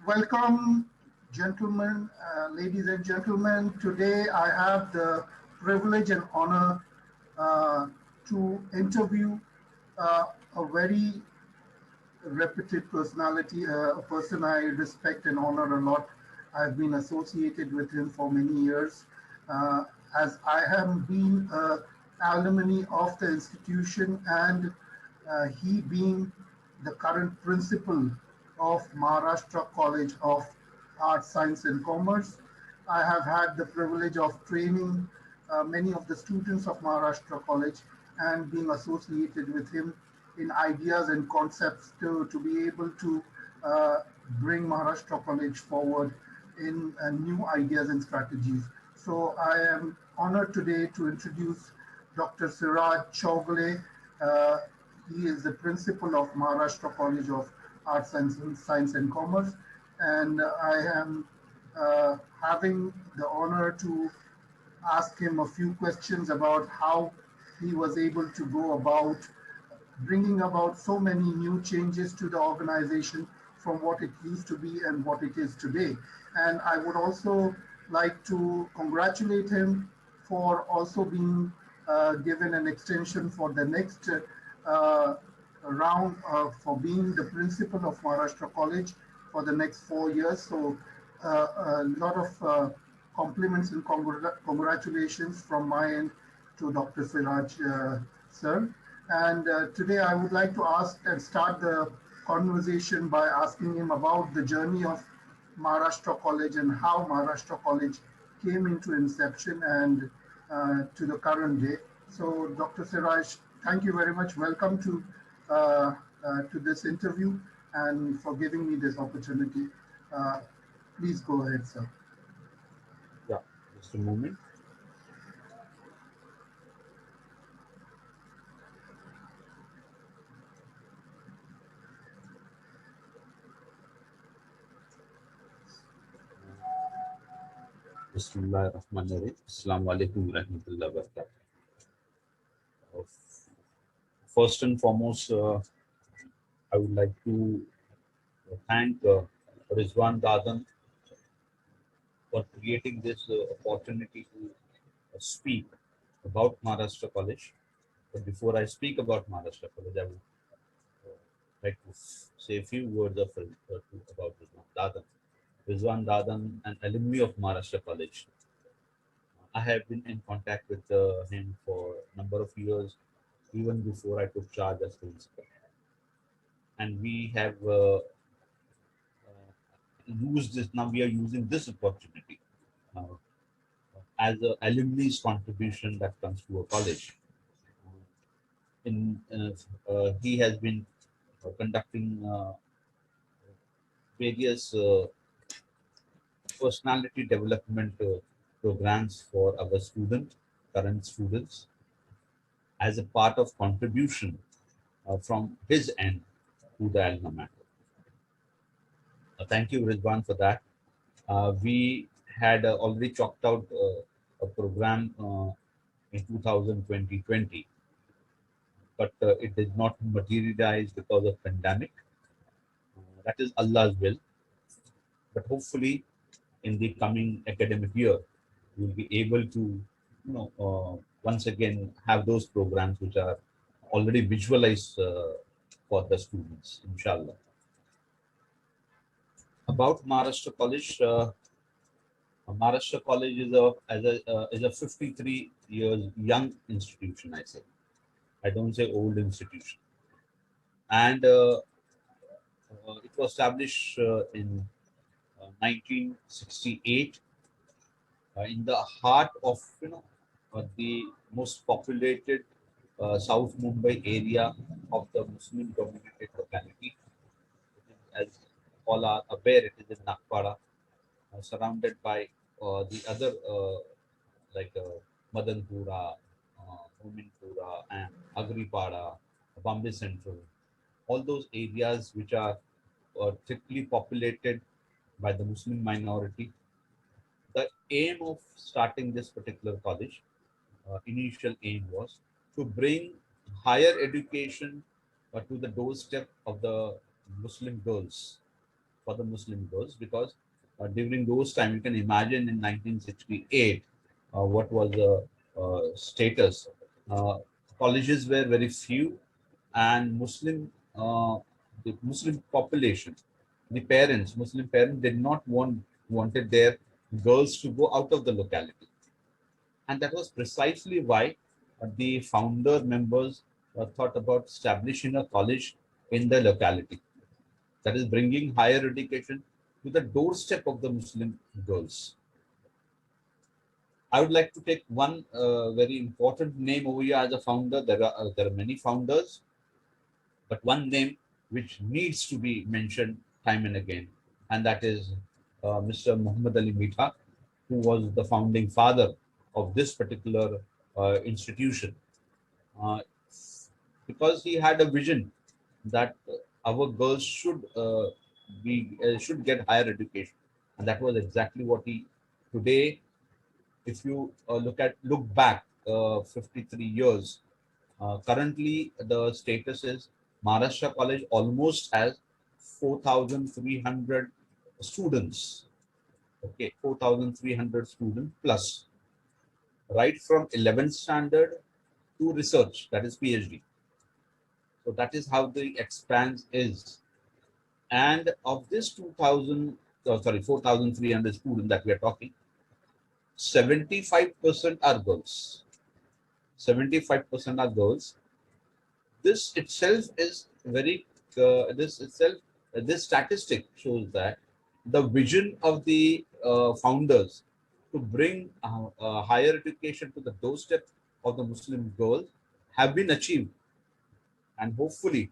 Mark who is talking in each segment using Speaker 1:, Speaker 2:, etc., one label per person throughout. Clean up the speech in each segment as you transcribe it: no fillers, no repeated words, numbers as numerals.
Speaker 1: Welcome, gentlemen, ladies and gentlemen. Today I have the privilege and honor uh, to interview uh, a very reputed personality, a person I respect and honor a lot. I've been associated with him for many years, uh, as I have been an alumni of the institution, and he being the current principal of Maharashtra College of Arts, Science and Commerce. I have had the privilege of training many of the students of Maharashtra College and being associated with him in ideas and concepts to be able to uh, bring Maharashtra College forward in new ideas and strategies. So I am honored today to introduce Dr. Siraj Chougle. Uh, he is the principal of Maharashtra College of Arts and Science and Commerce, and I am having the honor to ask him a few questions about how he was able to go about bringing about so many new changes to the organization from what it used to be and what it is today. And I would also like to congratulate him for also being given an extension for the next round for being the principal of Maharashtra College for the next 4 years. So a lot of compliments and congratulations from my end to Dr. Siraj, sir. And today I would like to ask and start the conversation by asking him about the journey of Maharashtra College and how Maharashtra College came into inception and to the current day. So, Dr. Siraj, thank you very much. Welcome to this interview and for giving me this opportunity. Uh, Please go ahead, sir.
Speaker 2: Yeah, just a moment. Bismillahirrahmanirrahim. Assalamu alaikum warahmatullahi wabarakatuh. First and foremost, I would like to thank Rizwan Dadan for creating this opportunity to speak about Maharashtra College. But before I speak about Maharashtra College, I would like to say a few words about Rizwan Dadan. Rizwan Dadan, an alumni of Maharashtra College. I have been in contact with him for a number of years, even before I took charge as principal. And we have used this, now we are using this opportunity as a alumni's contribution that comes to a college. He has been conducting various personality development programs for our current students, as a part of contribution from his end to the alma mater. Thank you, Rizwan, for that. We had already chalked out a program in 2020, but it did not materialize because of pandemic. That is Allah's will. But hopefully, in the coming academic year, we'll be able to, once again have those programs which are already visualized for the students, inshallah. About Maharashtra College, Maharashtra College is a 53 years young institution. I say, I don't say old institution, and it was established in 1968 in the heart of the most populated South Mumbai area of the Muslim dominated locality. As all are aware, it is in Nagpara, surrounded by the other like Madanpura, Mominpura, and Agripada, Bombay Central, all those areas which are thickly populated by the Muslim minority. The aim of starting this particular college, initial aim was to bring higher education to the doorstep of the Muslim girls for the Muslim girls, because during those time, you can imagine in 1968, what was the status. Uh, Colleges were very few, and the Muslim population, the parents, Muslim parents did not wanted their girls to go out of the locality, and that was precisely why the founder members thought about establishing a college in the locality, that is bringing higher education to the doorstep of the Muslim girls. I would like to take one very important name over here as a founder. There are many founders, but one name which needs to be mentioned time and again, and that is Mr. Muhammad Ali Mitha, who was the founding father of this particular institution, uh, because he had a vision that our girls should get higher education, and that was exactly what he today. If you look back 53 years, currently the status is Maharashtra College almost has 4,300 students. Okay, 4,300 students plus, right from 11th standard to research, that is PhD. So that is how the expanse is. And of this 4,300 students that we are talking, 75% are girls. 75% are girls. This itself is very, this itself, this statistic shows that the vision of the founders to bring higher education to the doorstep of the Muslim girls have been achieved. And hopefully,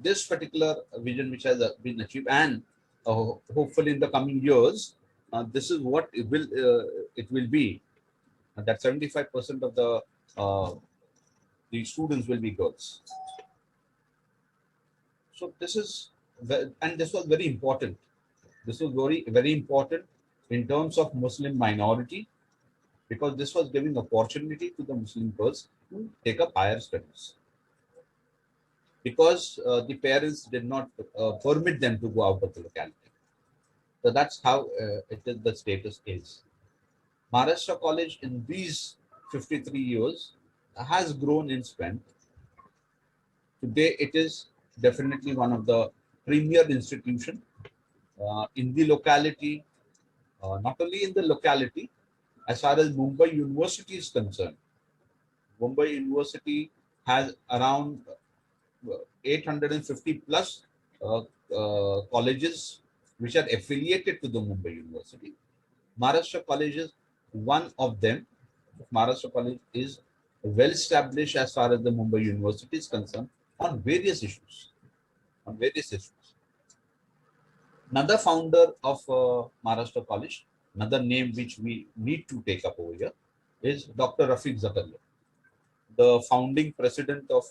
Speaker 2: this particular vision which has been achieved, and hopefully in the coming years, this is what it will be, that 75% of the students will be girls. So this is and this was very important. This was very important in terms of Muslim minority, because this was giving opportunity to the Muslim girls to take up higher studies, because the parents did not permit them to go out of the locality. So that's how it is. The status is. Maharashtra College in these 53 years has grown in strength. Today, it is definitely one of the premier institution in the locality. Not only in the locality, as far as Mumbai University is concerned, Mumbai University has around 850 plus colleges which are affiliated to the Mumbai University. Maharashtra College is one of them. Maharashtra College is well established as far as the Mumbai University is concerned on various issues. On various issues. Another founder of Maharashtra College, another name which we need to take up over here, is Dr. Rafiq Zakaria, the founding president of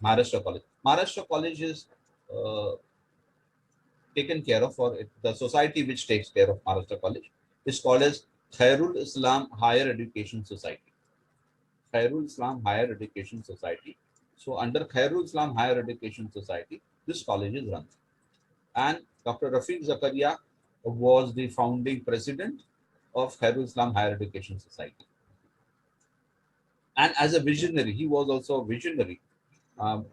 Speaker 2: Maharashtra College. Maharashtra College is uh, taken care of, or the society which takes care of Maharashtra College is called as Khairul Islam Higher Education Society. Khairul Islam Higher Education Society. So under Khairul Islam Higher Education Society, this college is run. And Dr. Rafiq Zakaria was the founding president of Khairul Islam Higher Education Society. And as a visionary, he was also a visionary.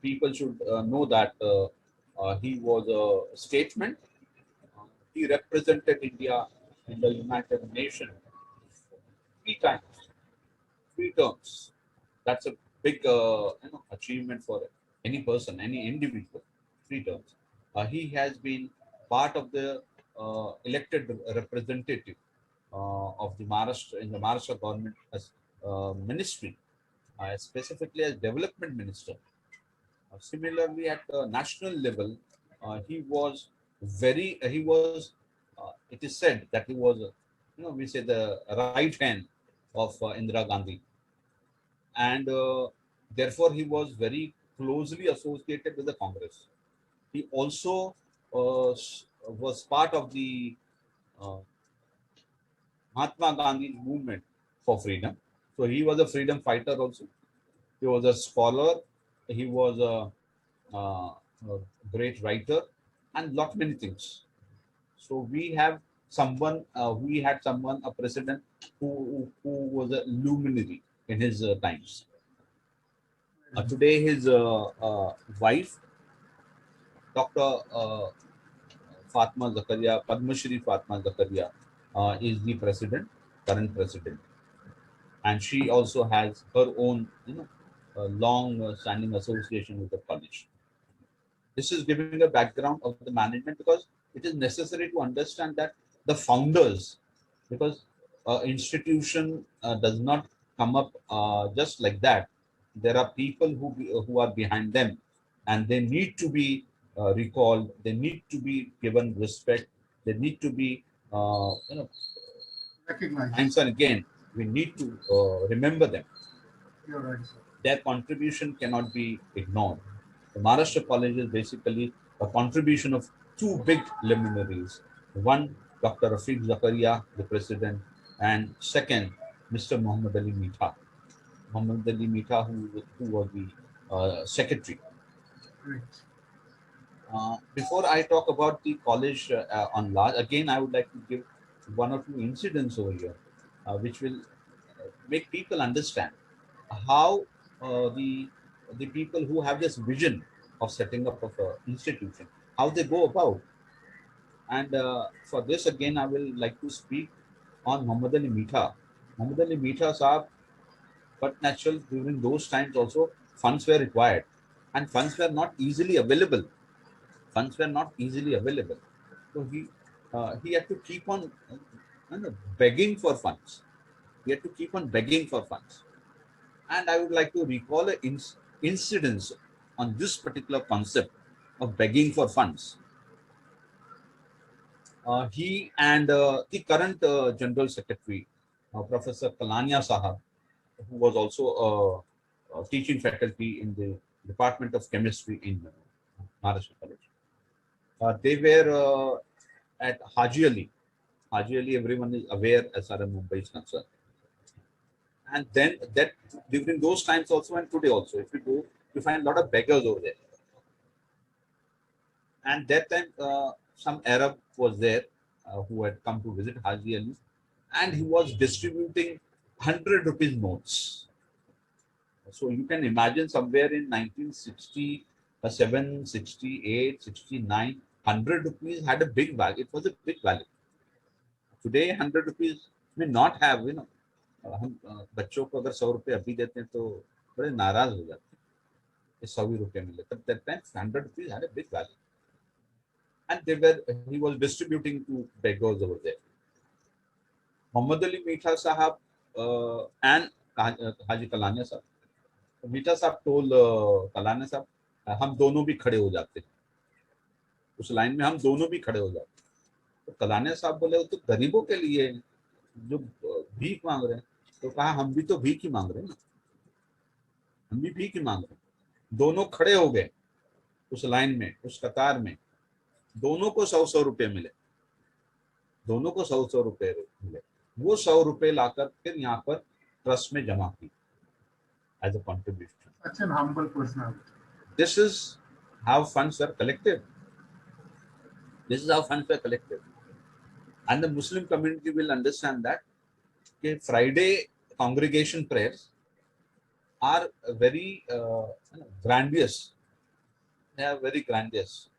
Speaker 2: People should know that he was a statesman. He represented India in the United Nations three times, three terms. That's a big achievement for any person, any individual. Three terms. He has been part of the elected representative of the Maharashtra in the Maharashtra government as ministry, specifically as development minister. Similarly, at the national level, he was he was. It is said that he was, we say the right hand of Indira Gandhi, and therefore he was very closely associated with the Congress. He also was part of the uh, Mahatma Gandhi movement for freedom. So he was a freedom fighter also. He was a scholar. He was a a great writer, and lot many things. So we have someone, we had someone, a president who was a luminary in his times. Today, his wife, Dr. Fatma Zakaria, Padma Shri Fatma Zakaria, is the president, current president, and she also has her own, long standing association with the college. This is giving a background of the management because it is necessary to understand that the founders, because institution does not come up just like that. There are people who are behind them, and they need to be recalled. They need to be given respect. They need to be,
Speaker 1: Recognize.
Speaker 2: times and again. We need to remember them.
Speaker 1: You're right, sir.
Speaker 2: Their contribution cannot be ignored. The Maharashtra College is basically a contribution of two big luminaries. One, Dr. Rafiq Zakaria, the president, and second, Mr. Muhammad Ali Mitha. Muhammad Ali Mitha, who was the secretary.
Speaker 1: Great.
Speaker 2: Before I talk about the college on large, again, I would like to give one or two incidents over here, which will make people understand how the people who have this vision of setting up of an institution, how they go about. And for this, again, I will like to speak on Muhammad Ali Mitha. Muhammad Ali Mitha Saab, but natural during those times also, funds were required, and funds were not easily available. Funds were not easily available. So he had to keep on begging for funds. He had to keep on begging for funds. And I would like to recall an incidence on this particular concept of begging for funds. He and the current General Secretary, Professor Kalania Sahab, who was also a teaching faculty in the Department of Chemistry in Maharashtra College. They were at Haji Ali. Haji Ali, everyone is aware as far as Mumbai is concerned. And then that during those times also and today also, if you go, you find a lot of beggars over there. And that time, some Arab was there who had come to visit Haji Ali, and he was distributing 100 rupees notes. So you can imagine somewhere in 1967, 68, 69, 100 rupees had a big value. It was a big value. Today, 100 rupees may not have, हम बच्चों को अगर 100 रुपए अभी देते हैं तो बड़े नाराज हो जाते हैं, 100 रुपए मिले तब that time 100 rupees had a big value, and he was distributing to beggars over there. Muhammad Ali Mitha Sahab and Haji Kalania Sahab. मीठा साहब टोल कलाने साहब, हम दोनों भी खड़े हो जाते, उस लाइन में हम दोनों भी खड़े हो जाते. तो कलाने साहब बोले वो तो गरीबों के लिए जो भीख मांग रहे हैं. तो कहा हम भी तो भीख ही मांग रहे हैं ना, हम भी भीख ही मांग रहे हैं. दोनों खड़े हो गए उस लाइन में, उस कतार में. दोनों को 100 रुपए मिले, दोनों को 100 रुपए मिले. वो 100 रुपए लाकर फिर यहाँ पर ट्रस्ट में जमा की as a contribution.
Speaker 1: Such an humble personality.
Speaker 2: This is how funds are collected. This is how funds were collected. And the Muslim community will understand that Friday congregation prayers are very grandiose. They are very grandiose.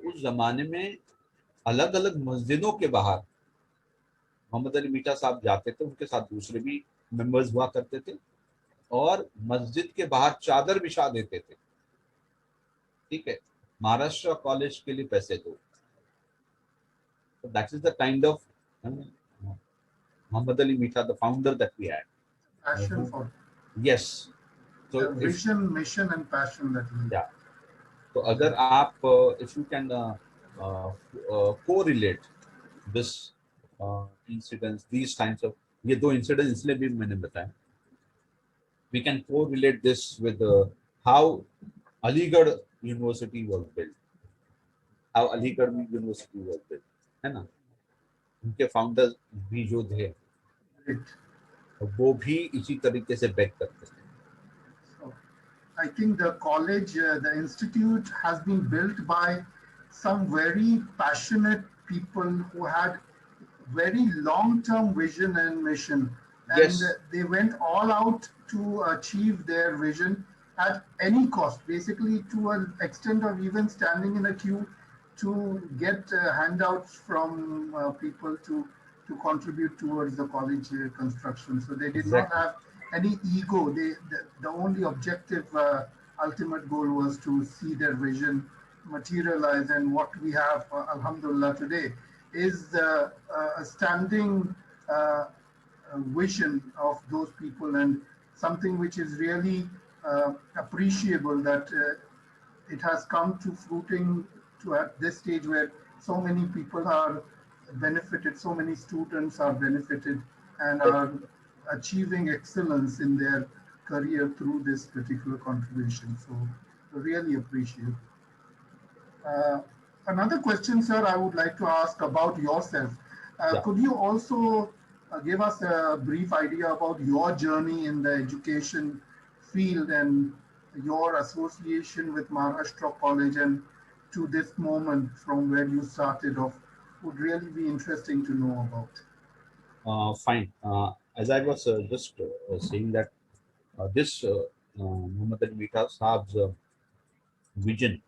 Speaker 2: उस जमाने में अलग अलग मस्जिदों के बाहर मोहम्मद अली मीठा साहब जाते थे, उनके साथ दूसरे भी मेंबर्स हुआ करते थे, और मस्जिद के बाहर चादर बिछा देते थे. ठीक है, महाराष्ट्र कॉलेज के लिए पैसे दो. So that is the kind of Muhammad Ali Mitha, the founder that we had.
Speaker 1: Passion for.
Speaker 2: Yes. So
Speaker 1: vision, mission, and passion that we.
Speaker 2: Yeah. तो अगर आप if you can correlate this incidents, these kinds of, ये दो incidents इसलिए भी मैंने बताया. We can correlate this with how Aligarh University was built. How Aligarh University was built, है ना? उनके फाउंडर्स भी जो थे वो भी इसी तरीके से बैक करते थे.
Speaker 1: I think the college, the institute has been built by some very passionate people who had very long-term vision and mission, and
Speaker 2: Yes,
Speaker 1: they went all out to achieve their vision at any cost, basically to an extent of even standing in a queue to get handouts from people to contribute towards the college construction. So they did not
Speaker 2: exactly.
Speaker 1: have any ego. The only objective, ultimate goal was to see their vision materialize. And what we have, Alhamdulillah, today is a standing vision of those people, and something which is really appreciable that it has come to fruiting to at this stage where so many people are benefited, so many students are benefited and are achieving excellence in their career through this particular contribution. So really appreciate. Uh, Another question, sir, I would like to ask about yourself.
Speaker 2: Yeah.
Speaker 1: Could you also give us a brief idea about your journey in the education field and your association with Maharashtra College and to this moment from where you started off? Would really be interesting to know about.
Speaker 2: Fine. As I was just saying that this Muhammad Ali Mita Saab's vision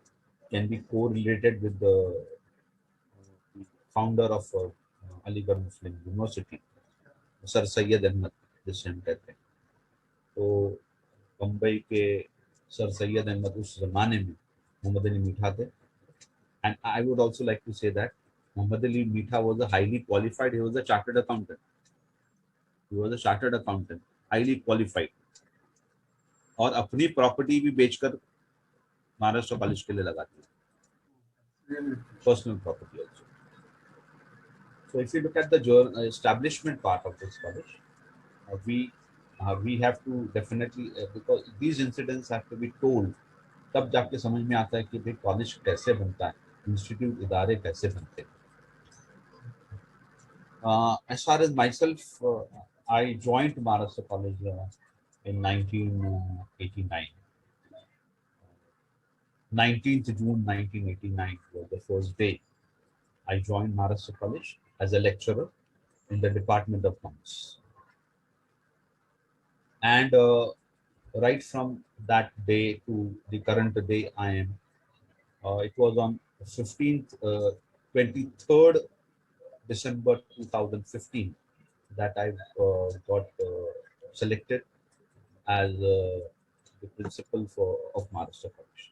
Speaker 2: can be correlated with the founder of Aligarh Muslim University, sir Syed Ahmad, जिसे हम कहते हैं। तो बम्बई के sir Syed Ahmad उस जमाने में मोहम्मद अली मीठा थे। And I would also like to say that Mohammad Ali Mitha was a highly qualified, he was a chartered accountant, he was a chartered accountant, highly qualified, और अपनी प्रॉपर्टी भी बेचकर महाराष्ट्र कॉलेज के लिए लगा दी,
Speaker 1: Really
Speaker 2: personal property also. So if you look at the establishment part of this college, we have to definitely because these incidents have to be told, तब जाके समझ में आता है कि भाई कॉलेज कैसे बनता है, इंस्टीट्यूट इदारे कैसे बनते हैं। As far as myself, I joined Maharashtra College in 1989. 19th June 1989 was the first day I joined Maharashtra College as a lecturer in the Department of Commerce. And right from that day to the current day I am, it was on 15th, 23rd December 2015 that I got selected as the principal of Maharashtra College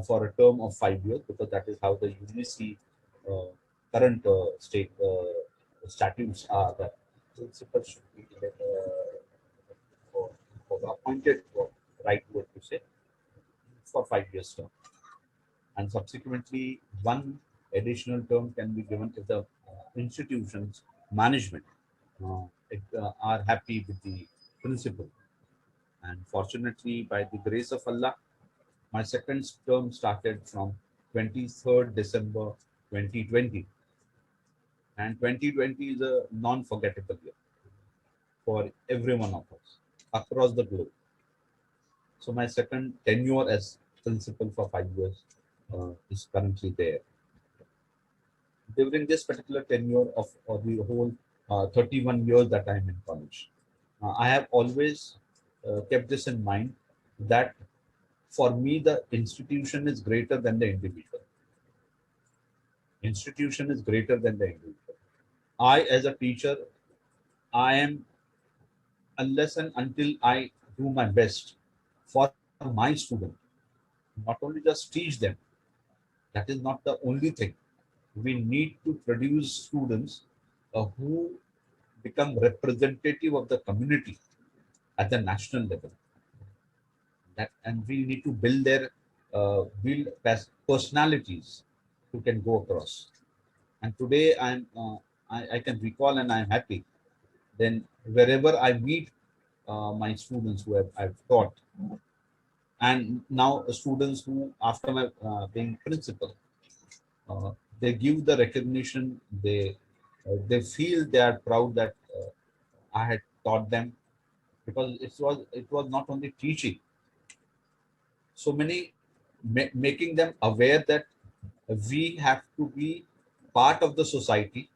Speaker 2: for a term of 5 years, because that is how the UGC current state statutes are, that principal should be appointed for right word to say for 5 years term, and subsequently one additional term can be given if the institution's management are happy with the principal. And fortunately, by the grace of Allah, my second term started from 23rd December 2020, and 2020 is a non-forgettable year for every one of us across the globe. So my second tenure as principal for 5 years is currently there. During this particular tenure of the whole 31 years that I'm in college, I have always kept this in mind that for me, the institution is greater than the individual. Institution is greater than the individual. I, as a teacher, I am, unless and until I do my best for my student, not only just teach them, that is not the only thing. We need to produce students who become representative of the community at the national level. That, and we need to build personalities who can go across. And today I can recall, and I'm happy. Then wherever I meet my students who I've taught, and now students who after my being principal, uh, they give the recognition. They feel they are proud that I had taught them, because it was not only teaching. so many, making them aware that we have to be part of the society,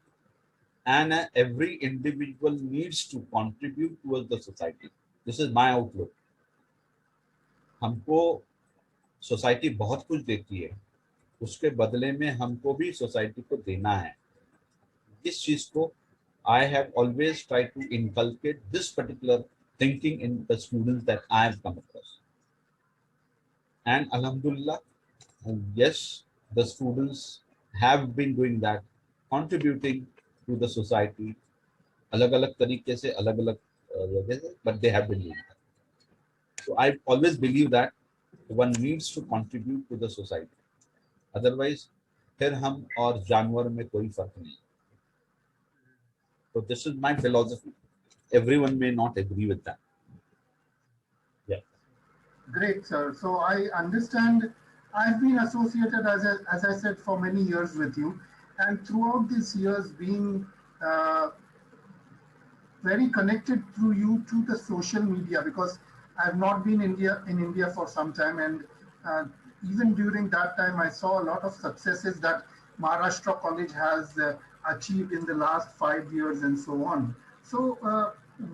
Speaker 2: and every individual needs to contribute towards the society. This is my outlook. हमको society बहुत कुछ देती है, उसके बदले में हमको भी सोसाइटी को देना है। इस चीज को I have always tried to inculcate this particular thinking in the students that I have come across. And Alhamdulillah, yes, the students have been doing that, contributing to the society, अलग-अलग तरीके से, अलग-अलग वजह से, but they have been doing that. So I always believe that one needs to contribute to the society. Otherwise, फिर हम और जानवर में कोई फर्क नहीं। So this is my philosophy. Everyone may not agree with that. Yeah.
Speaker 1: Great, sir. So I understand I've been associated, as I said, for many years with you. And throughout these years, being uh, very connected through you to the social media, because I've not been in India for some time, and uh, even during that time, I saw a lot of successes that Maharashtra College has achieved in the last 5 years and so on. So,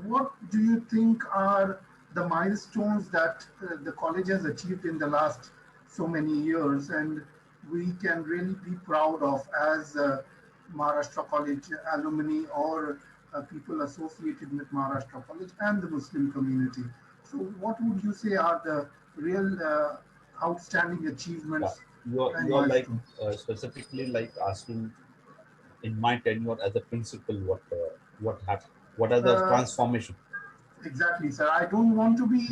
Speaker 1: what do you think are the milestones that the college has achieved in the last so many years, and we can really be proud of as Maharashtra College alumni or people associated with Maharashtra College and the Muslim community? So, what would you say are the real outstanding
Speaker 2: Yeah.
Speaker 1: achievements and
Speaker 2: You're like
Speaker 1: milestones?
Speaker 2: specifically like asking in my tenure as a principal, what happened, what are the
Speaker 1: Uh,
Speaker 2: transformation?
Speaker 1: Exactly, sir. I don't want to be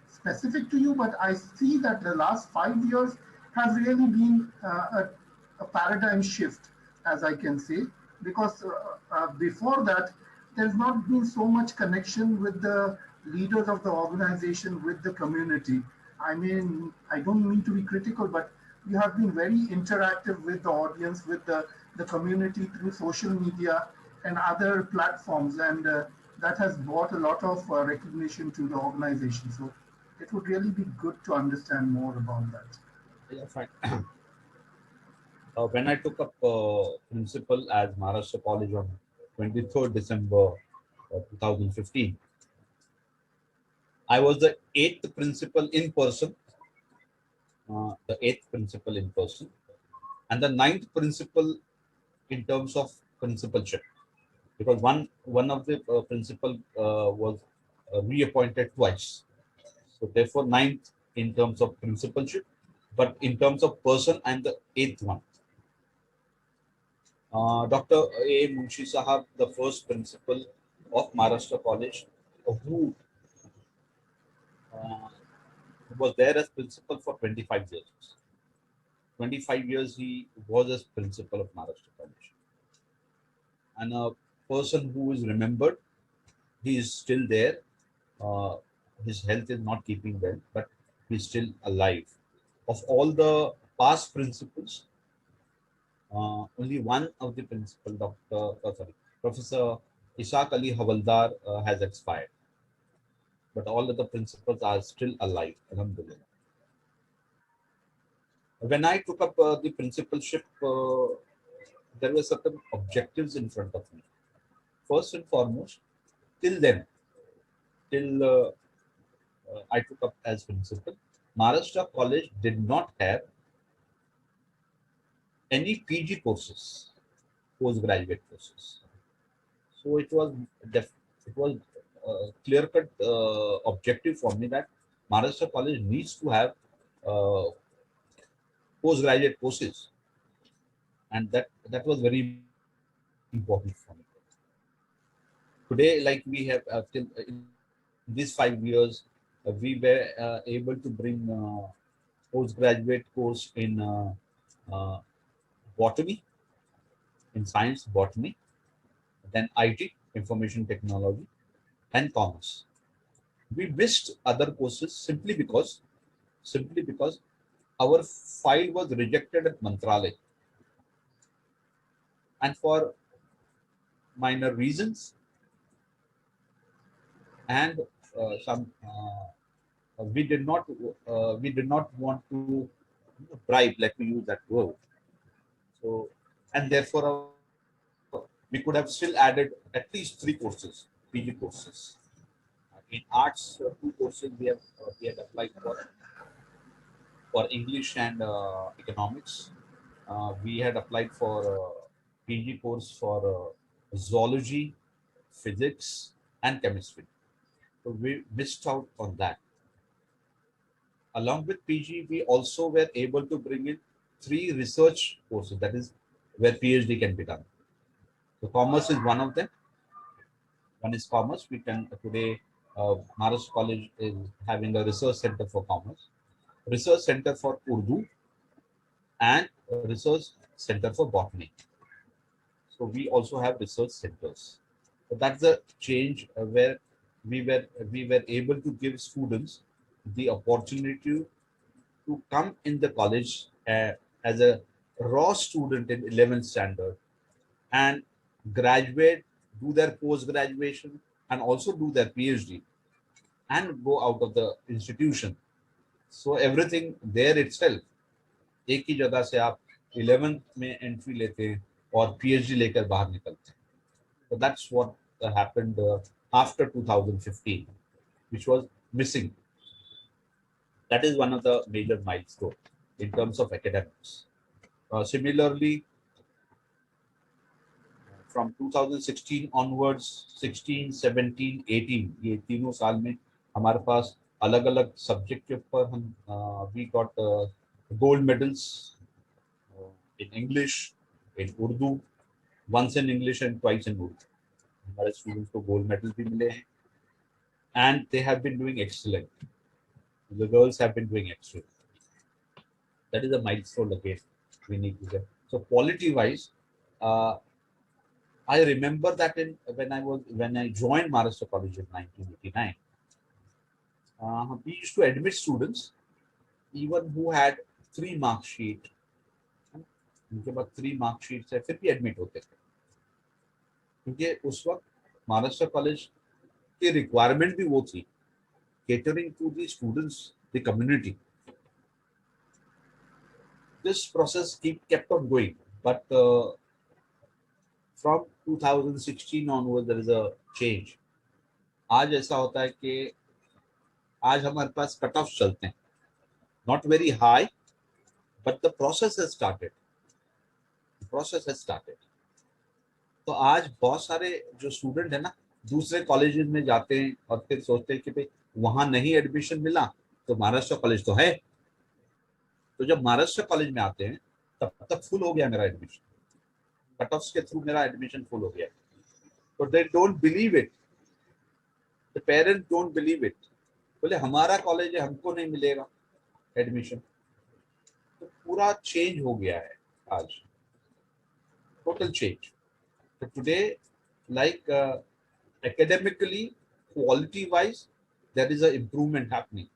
Speaker 1: specific to you, but I see that the last 5 years has really been a paradigm shift, as I can say, because before that, there's not been so much connection with the leaders of the organization, with the community. I mean, I don't mean to be critical, but you have been very interactive with the audience, with the community through social media and other platforms. And that has brought a lot of recognition to the organization. So it would really be good to understand more about that.
Speaker 2: Yeah, fine. When I took up principal as Maharashtra College on 23rd December 2015, I was the eighth principal in person, and the ninth principal in terms of principalship, because one of the principal was reappointed twice. So therefore, ninth in terms of principalship, but in terms of person, I'm the eighth one. Dr. A. Munshi Sahab, the first principal of Maharashtra College, who uh, was there as principal for 25 years. 25 years he was as principal of Maharashtra College. And a person who is remembered, he is still there. Uh, his health is not keeping well, but he's still alive. Of all the past principals, only one of the principal, Professor Ishaq Ali Havaldar, has expired, but all of the principals are still alive. Alhamdulillah. When I took up the principalship, there were certain objectives in front of me. First and foremost, till then, till I took up as principal, Maharashtra College did not have any PG courses, postgraduate courses. So it was a clear-cut objective for me that Maharashtra College needs to have uh, postgraduate courses, and that was very important for me. Today, like we have till in these 5 years, we were able to bring postgraduate course in uh, botany, in science, botany, then IT, information technology, and commerce. We missed other courses simply because our file was rejected at Mantralaya, and for minor reasons and some we did not want to bribe, let me use that word. So, and therefore we could have still added at least three courses, PG courses. In arts, two courses we had applied for English and economics. We had applied for PG course for zoology, physics, and chemistry. So we missed out on that. Along with PG, we also were able to bring in three research courses, that is where PhD can be done. So commerce is one of them. One is commerce. We can today, Maharashtra College is having a research center for commerce, research center for Urdu, and a research center for botany. So we also have research centers. So that's the change where we were able to give students the opportunity to come in the college as a raw student in 11th standard and graduate, do their post graduation, and also do their PhD and go out of the institution. So everything there itself, एक ही जगह से आप 11th में entry लेते हैं और PhD लेकर बाहर निकलते हैं. So that's what happened after 2015, which was missing. That is one of the major milestones in terms of academics. Similarly, from 2016 onwards, 16, 17, 18, ये तीनों साल में हमारे पास अलग अलग सब्जेक्ट के ऊपर हम we got gold medals in English, in Urdu, once in English and twice in Urdu. हमारे स्टूडेंट्स को गोल्ड मेडल भी मिले हैं and they have been doing excellent. The girls have been doing excellent. That is a milestone again we need to get. So quality wise, I remember that when I joined Maharashtra College in 1989, we used to admit students even who had 3 mark sheet. उनके पास 3 mark sheets है फिर भी admit होते थे क्योंकि उस वक्त Maharashtra college की रिक्वायरमेंट भी वो थी, catering to the students, the community. This process kept on going, but from 2016 onwards there is a change. आज ऐसा होता है कि आज हमारे पास कट ऑफ चलते हैं, not very high, but the process has started. The process has started. तो आज बहुत सारे जो स्टूडेंट है ना दूसरे कॉलेजेस में जाते हैं और फिर सोचते हैं कि भाई वहां नहीं एडमिशन मिला तो महाराष्ट्र कॉलेज तो है. तो जब महाराष्ट्र कॉलेज में आते हैं तब तक फुल हो गया मेरा एडमिशन, कट ऑफ्स के थ्रू मेरा एडमिशन फुल हो गया. तो they don't believe it, the parents don't believe it. बोले हमारा कॉलेज है हमको नहीं मिलेगा एडमिशन. तो पूरा चेंज हो गया है आज, टोटल चेंज. तो today like academically, quality wise, there is an improvement happening,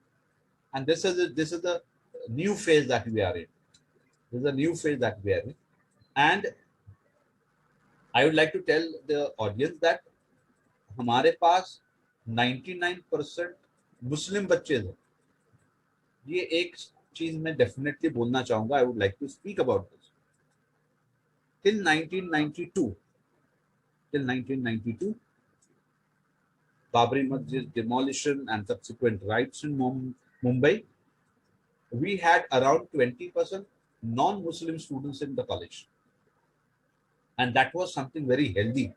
Speaker 2: and this is the new phase that we are in. This is a new phase that we are in, and I would like to tell the audience that हमारे पास 99% मुस्लिम बच्चे हैं. ये एक चीज मैं definitely बोलना चाहूंगा. I would like to speak about this. Till 1992, Babri Masjid demolition and subsequent riots in Mumbai, we had around 20% non-Muslim students in the college. And that was something very healthy.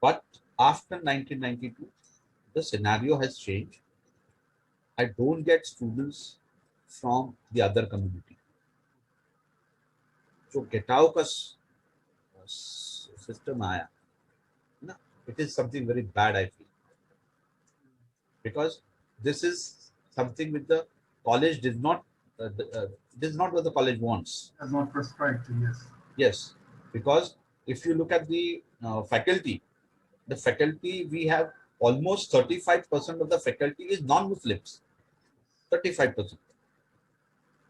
Speaker 2: But after 1992, the scenario has changed. I don't get students from the other community. So Getao ka system आया, ना, it is something very bad, I feel, because this is something which the college did not. This is not what the college wants.
Speaker 1: Does not prescribe to, yes.
Speaker 2: Yes, because if you look at the faculty we have almost 35% of the faculty is non-Muslims. 35%.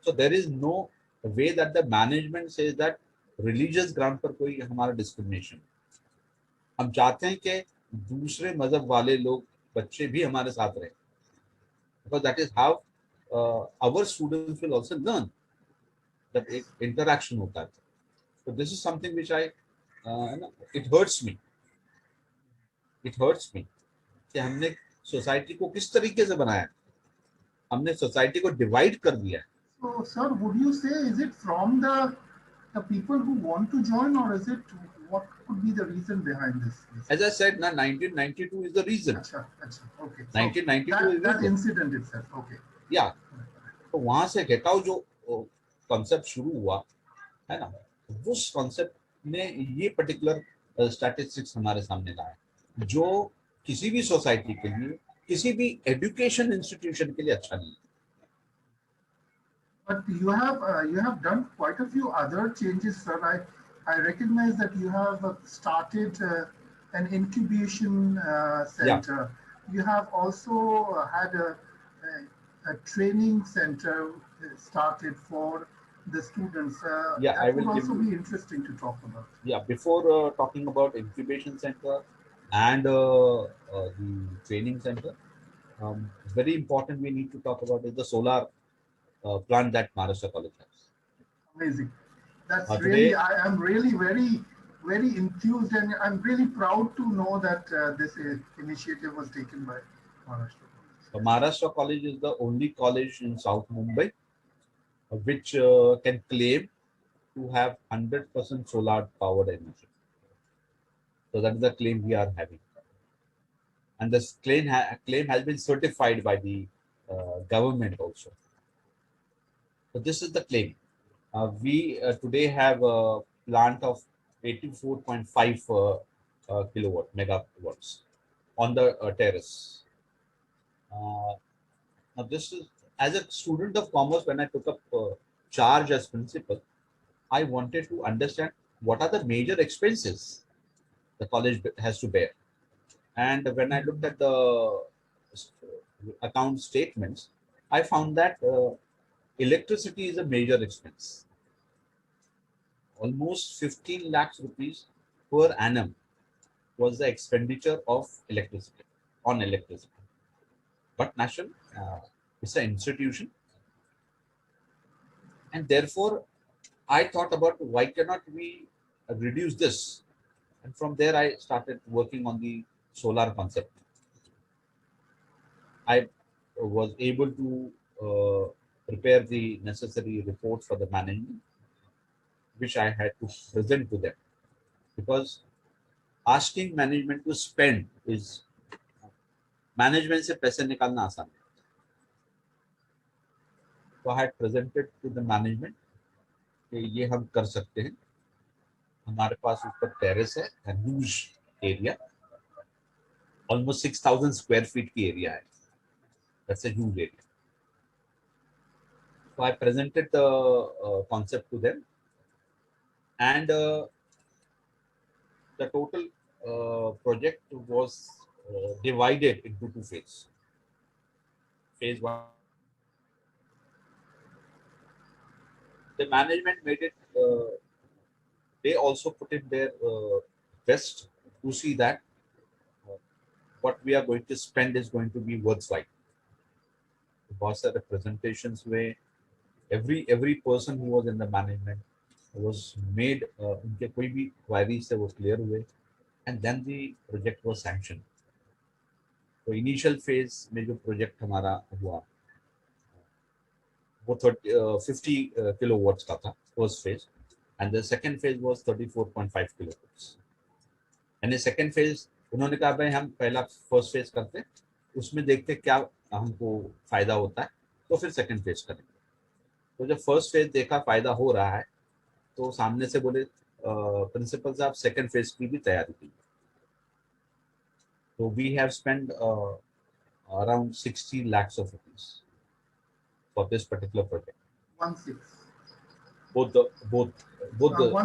Speaker 2: So there is no way that the management says that religious ground पर कोई हमारा discrimination. हम चाहते हैं कि दूसरे मजहब वाले लोग बच्चे भी हमारे साथ रहे. because that is how our students will also learn that interaction hota hai. So this is something which it hurts me. It hurts me कि हमने सोसाइटी को किस तरीके से बनाया, हमने सोसाइटी को डिवाइड कर दिया है.
Speaker 1: So, sir, would you say is it from the people who want to join, or is it what could be the reason behind this?
Speaker 2: As I said, na 1992 is the reason.
Speaker 1: Achha, achha, okay. So
Speaker 2: 1992 is
Speaker 1: that incident itself, okay.
Speaker 2: Yeah. तो वहां से get out जो concept शुरू हुआ है ना, उस concept ने ये पर्टिकुलर स्टैटिस्टिक्स हमारे सामने लाया, जो किसी भी सोसाइटी के लिए, किसी भी एजुकेशन इंस्टीट्यूशन के लिए अच्छा नहीं है.
Speaker 1: But you have done quite a few other changes, sir. I recognize that you have started an incubation center. Yeah. You have also had a training center started for the students.
Speaker 2: Yeah,
Speaker 1: that would also be interesting to talk about.
Speaker 2: Yeah, before talking about incubation center and the training center, very important we need to talk about is the solar plant that Maharashtra College has.
Speaker 1: Amazing. That's really, I am really very enthused, and I'm really proud to know that this initiative was taken by Maharashtra College.
Speaker 2: So Maharashtra College is the only college in South Mumbai which can claim to have 100% solar powered energy. So that is the claim we are having. And this claim has been certified by the government also. So this is the claim. We today have a plant of 84.5 megawatts on the terrace. Now this is, as a student of commerce, when I took up charge as principal, I wanted to understand what are the major expenses the college has to bear. And when I looked at the account statements, I found that electricity is a major expense. Almost 15 lakhs rupees per annum was the expenditure of electricity, on electricity. But National, it's an institution. And therefore, I thought about why cannot we reduce this? And from there, I started working on the solar concept. I was able to prepare the necessary reports for the management, which I had to present to them. Because asking management to spend is, management से पैसे निकालना आसान है. So I had presented to the management कि ये हम कर सकते हैं. हमारे पास ऊपर टेरेस है, a huge area, almost 6,000 square feet की area है. That's a huge area. So I presented the concept to them, and the total project was divided into two phases. Phase one, the management made it. They also put in their best to see that what we are going to spend is going to be worthwhile. बहुत सारे presentations में every person who was in the management was made उनके कोई भी queries से वो clear हुए, and then the project was sanctioned. तो initial phase में जो project हमारा हुआ वो 50 kilowatts का था first phase, and the second phase was 34.5 kilowatts. And the second phase उन्होंने कहा भाई हम पहला first phase करते हैं, उसमें देखते क्या हमको फायदा होता है, तो फिर सेकंड फेज करेंगे. तो जब फर्स्ट फेज देखा फायदा हो रहा है, तो सामने से बोले प्रिंसिपल साहब सेकंड फेज की भी तैयारी की. तो we have spend around 60 lakhs of rupees for this particular project.
Speaker 1: 16.
Speaker 2: Both the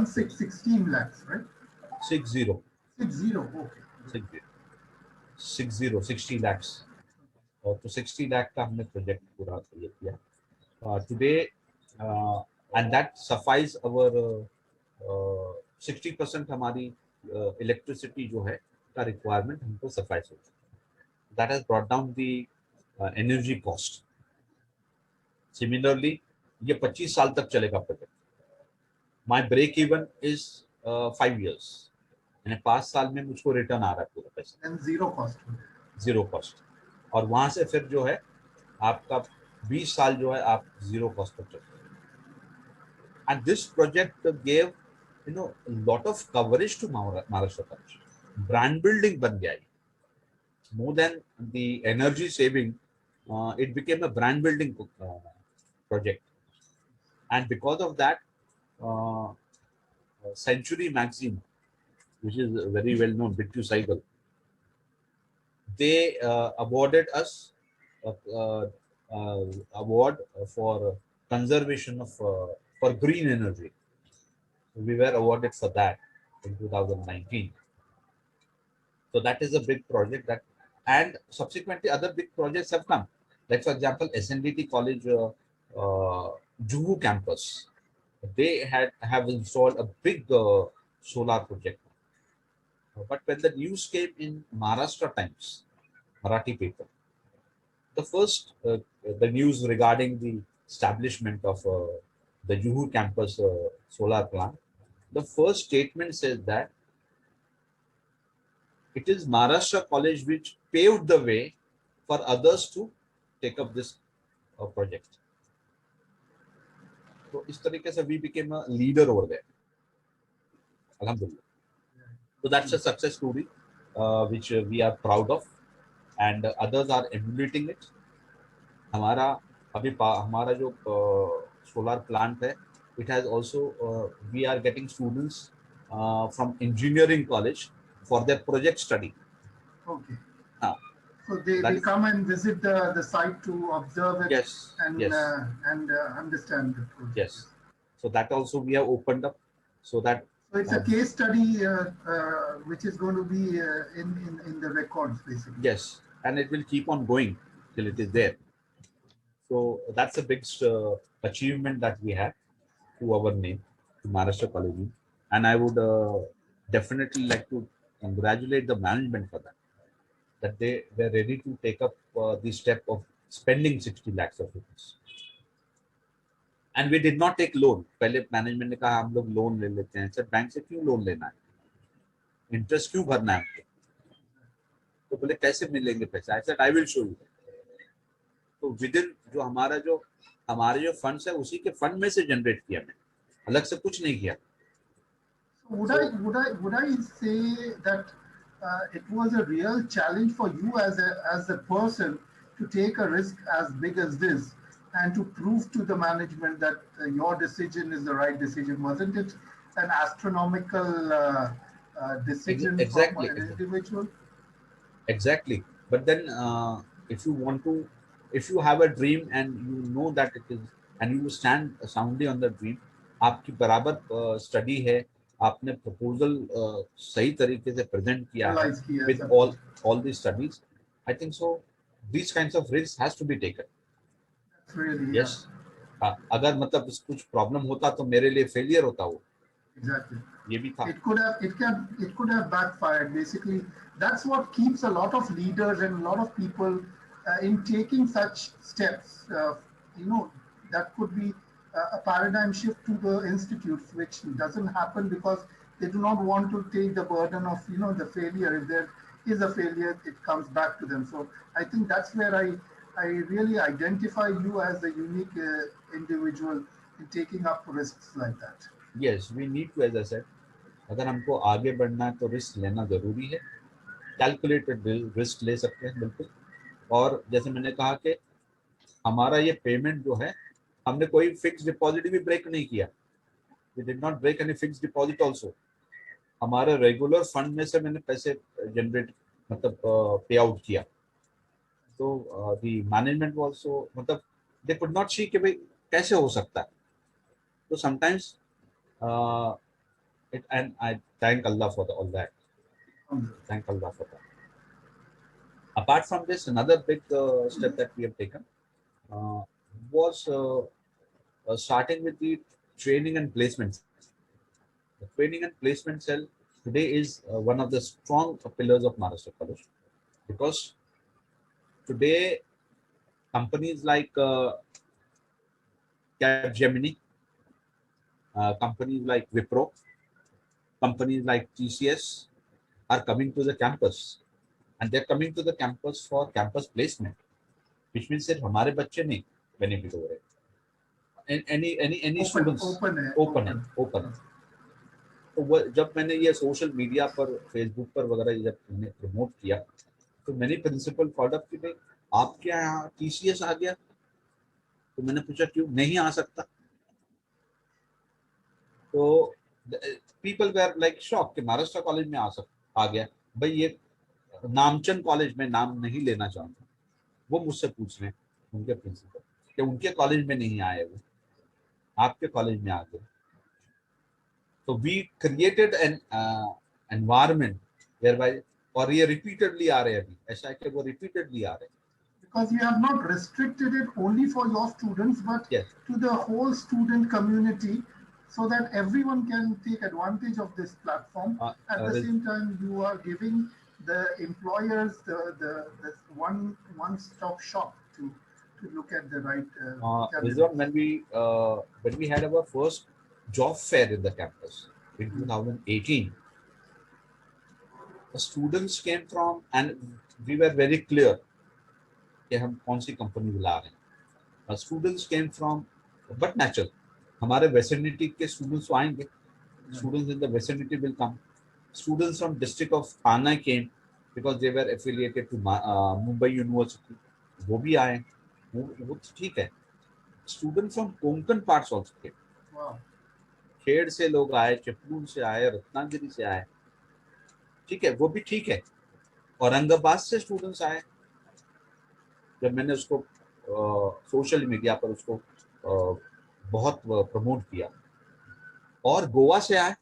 Speaker 1: 16 lakhs, right?
Speaker 2: 60.
Speaker 1: 60, okay.
Speaker 2: 60 lakhs. तो 60 लाख का हमने प्रोजेक्ट पूरा किया टुडे, एंड दैट सफाइज अवर 60% हमारी इलेक्ट्रिसिटी जो है का रिक्वायरमेंट हमको सफाइज होता है. That has brought down the energy cost. Similarly, ये 25 साल तक चलेगा project. My break even is 5 years. यानी 5 साल में मुझको रिटर्न आ रहा है पूरा पैसा.
Speaker 1: And zero cost.
Speaker 2: Zero cost. और वहां से फिर जो है आपका 20 साल जो है आप जीरो कॉस्ट पर चलते हैं. And this project gave lot of coverage to Maharashtra college. Brand building बन गया. More than the energy saving, it became a brand building project. And because of that, uh, Century magazine, which is very well known, Bittu Cycle, they awarded us award for conservation of for green energy. We were awarded for that in 2019. So that is a big project that, and subsequently other big projects have come. Like for example, SNDT College, Juhu campus, they have installed a big solar project. But when the news came in Maharashtra Times, Marathi paper, the first the news regarding the establishment of the Juhu campus solar plant, the first statement says that it is Maharashtra College which paved the way for others to take up this project. So, इस तरीके से we became a leader over there. Alhamdulillah. So that's a success story which we are proud of, and others are emulating it. हमारा अभी हमारा जो solar plant है, it has also we are getting students from engineering college for their project study.
Speaker 1: Okay.
Speaker 2: Now,
Speaker 1: so they come and visit the site to observe it.
Speaker 2: Yes.
Speaker 1: And
Speaker 2: Yes.
Speaker 1: Understand the project.
Speaker 2: Yes. So that also we have opened up so that.
Speaker 1: So it's a case study which is going to be in the records basically.
Speaker 2: Yes, and it will keep on going till it is there. So that's a big achievement that we have to our name, to Maharashtra College, and I would definitely like to congratulate the management for that they were ready to take up the step of spending 60 lakhs of rupees. And we did not take loan. पहले management ने कहा हम लोग loan ले लेते हैं. Sir bank से क्यों लोन लेना है, इंटरेस्ट क्यों भरना है हमको? तो बोले कैसे मिलेंगे पैसे? I said I will show you. तो विदिन जो हमारे जो फंड्स है उसी के फंड में से जनरेट किया, मैंने अलग से कुछ नहीं किया.
Speaker 1: Would I say that it was a real challenge for you as a person to take a risk as big as this and to prove to the management that your decision is the right decision? Wasn't it an astronomical decision
Speaker 2: Exactly.
Speaker 1: from an individual?
Speaker 2: Exactly. But then if you have a dream and you know that it is, and you stand soundly on the dream, आपकी बराबर study है, आपने proposal सही तरीके से present किया है with all these studies, I think so these kinds of risks has to be taken.
Speaker 1: Really,
Speaker 2: yes. अगर मतलब कुछ प्रॉब्लम होता तो मेरे लिए फेलियर होता वो.
Speaker 1: Exactly.
Speaker 2: ये भी था.
Speaker 1: It could have backfired. Basically, that's what keeps a lot of leaders and a lot of people in taking such steps. That could be a paradigm shift to the institutes, which doesn't happen because they do not want to take the burden of the failure. If there is a failure, it comes back to them. So I think that's where I really identify you as a unique individual in taking up risks like that.
Speaker 2: Yes, we need to, as I said, अगर हमको आगे बढ़ना है तो risk लेना जरूरी है. Calculated risk ले सकते हैं बिल्कुल. और जैसे मैंने कहा कि हमारा ये पेमेंट जो है, हमने कोई फिक्स डिपॉजिट भी ब्रेक नहीं किया. We did not break any fix deposit also. हमारे रेगुलर फंड में से मैंने पैसे जनरेट मतलब पे आउट किया. तो द मैनेजमेंट ऑल्सो मतलब दे कुड नॉट सी कि भाई कैसे हो सकता है. तो sometimes and I thank Allah for all that. Thank Allah for that. Apart from this, another big step that we have taken was starting with the training and placement. The training and placement cell today is one of the strong pillars of Maharashtra College, because today companies like Capgemini, companies like Wipro, companies like TCS are coming to the campus, and they're coming to the campus for campus placement, which means that हमारे बच्चे नहीं benefit हो रहे. Any
Speaker 1: Open,
Speaker 2: students
Speaker 1: open है,
Speaker 2: open. तो जब मैंने ये सोशल मीडिया पर फेसबुक पर वगैरह जब मैंने प्रमोट किया तो मैंने प्रिंसिपल प्रोडक्ट की भाई आपके यहाँ टीसीएस आ गया. तो मैंने पूछा क्यों नहीं आ सकता. तो पीपल वेर लाइक शॉक कि महाराष्ट्र कॉलेज में आ गया. भाई ये नामचंद कॉलेज में नाम नहीं लेना चाहूंगा. वो मुझसे पूछ रहे हैं उनके प्रिंसिपल कि उनके कॉलेज में नहीं आए वो आपके कॉलेज में आ गए. तो we created an environment whereby और ये रिपीटेडली आ रहे हैं. अभी ऐसा है कि वो रिपीटेडली आ रहे हैं.
Speaker 1: Because you have not restricted it only for your students, but
Speaker 2: Yes.
Speaker 1: to the whole student community, so that everyone can take advantage of this platform. At the same time, you are giving the employers the one-stop shop to look at the right.
Speaker 2: Rizwan, when we had our first job fair in the campus in 2018, the students came from, and we were very clear कि हम कौन सी company बुला रहे हैं. Students came from, but natural, हमारे vicinity के students आएंगे. Students in the vicinity will come. Students from district of Thane came because they were affiliated to Mumbai University. वो भी आए. वो ठीक है. Students from Konkan parts also came.
Speaker 1: Wow.
Speaker 2: खेड़ से लोग आए, चिपलून से आए, रत्नागिरी से आए. ठीक है, वो भी ठीक है. औरंगाबाद से स्टूडेंट्स आए. जब मैंने उसको सोशल मीडिया पर उसको बहुत प्रमोट किया. और गोवा से आए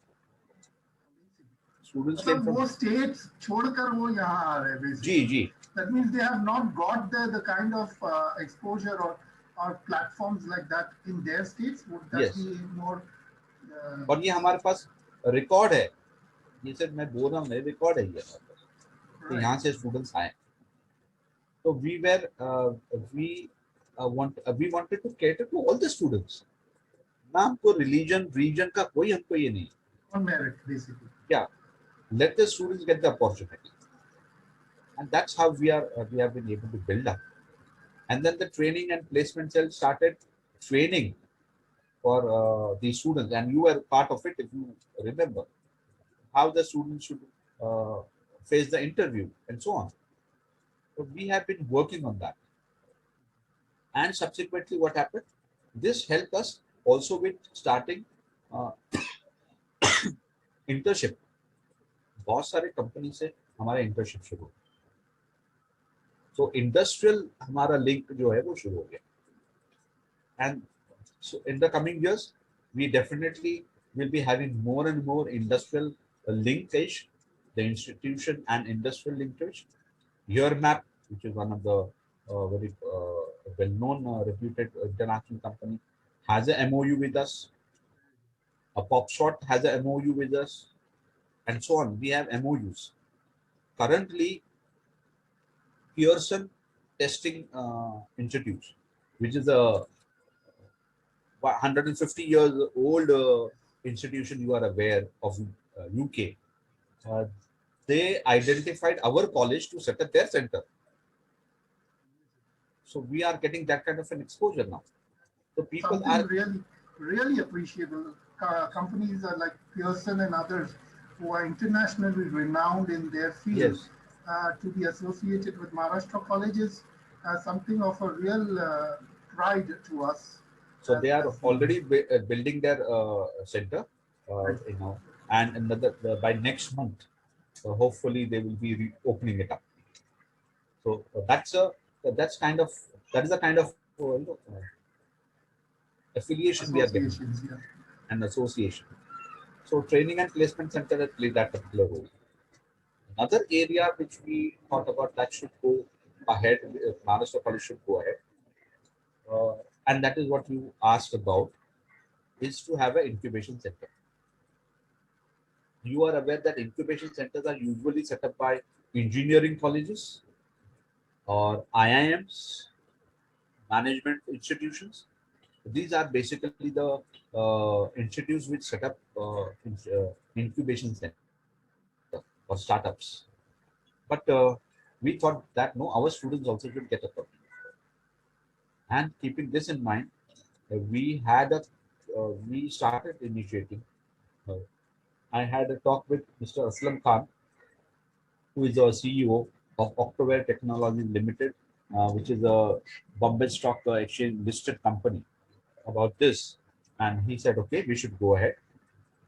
Speaker 2: स्टूडेंट्स.
Speaker 1: वो स्टेट्स छोड़कर वो यहाँ आ रहे हैं.
Speaker 2: जी.
Speaker 1: That means they have not got the kind of exposure or platforms like that in their states. Would that be more?
Speaker 2: और ये हमारे पास रिकॉर्ड है. ये सिर्फ मैं बोल रहा हूँ, मेरे रिकॉर्ड है ये. तो यहाँ से स्टूडेंट्स आए. तो we wanted to cater to all the students. ना हमको रिलीजन रीजन का कोई हमको ये नहीं.
Speaker 1: On merit, basically.
Speaker 2: Yeah, let the students get the opportunity, and that's how we have been able to build up. And then the training and placement cell started training for the students, and you were part of it if you remember how the students should face the interview and so on. So we have been working on that. And subsequently what happened, this helped us also with starting internship. बहुत सारे company से हमारा internship शुरू हो. So industrial हमारा link जो है वो शुरू हो गया. And so in the coming years we definitely will be having more and more industrial linkage, the institution and industrial linkage. Your Map, which is one of the very well-known reputed international company, has a MOU with us. A PopShot has a MOU with us, and so on. We have MOUs. Currently, Pearson Testing Institute, which is a 150 years old institution, you are aware of, UK. They identified our college to set up their center. So we are getting that kind of an exposure now. So people are
Speaker 1: really appreciable. Companies are like Pearson and others who are internationally renowned in their field.
Speaker 2: Yes.
Speaker 1: To be associated with Maharashtra colleges, something of a real pride to us.
Speaker 2: So they are already building their center, you know, and another by next month, hopefully they will be opening it up. So that is the kind of affiliation we are getting, and association. So training and placement center has played that particular role. Another area which we thought about that should go ahead, Maharashtra College should go ahead, and that is what you asked about, is to have an incubation center. You are aware that incubation centers are usually set up by engineering colleges or IIMs management institutions. These are basically the institutes which set up incubation center for startups. But we thought that no, our students also should get a copy. And keeping this in mind, we started initiating. Uh, I had a talk with Mr. Aslam Khan, who is the CEO of Octaware Technologies Limited, which is a Bombay Stock Exchange listed company, about this. And he said, okay, we should go ahead.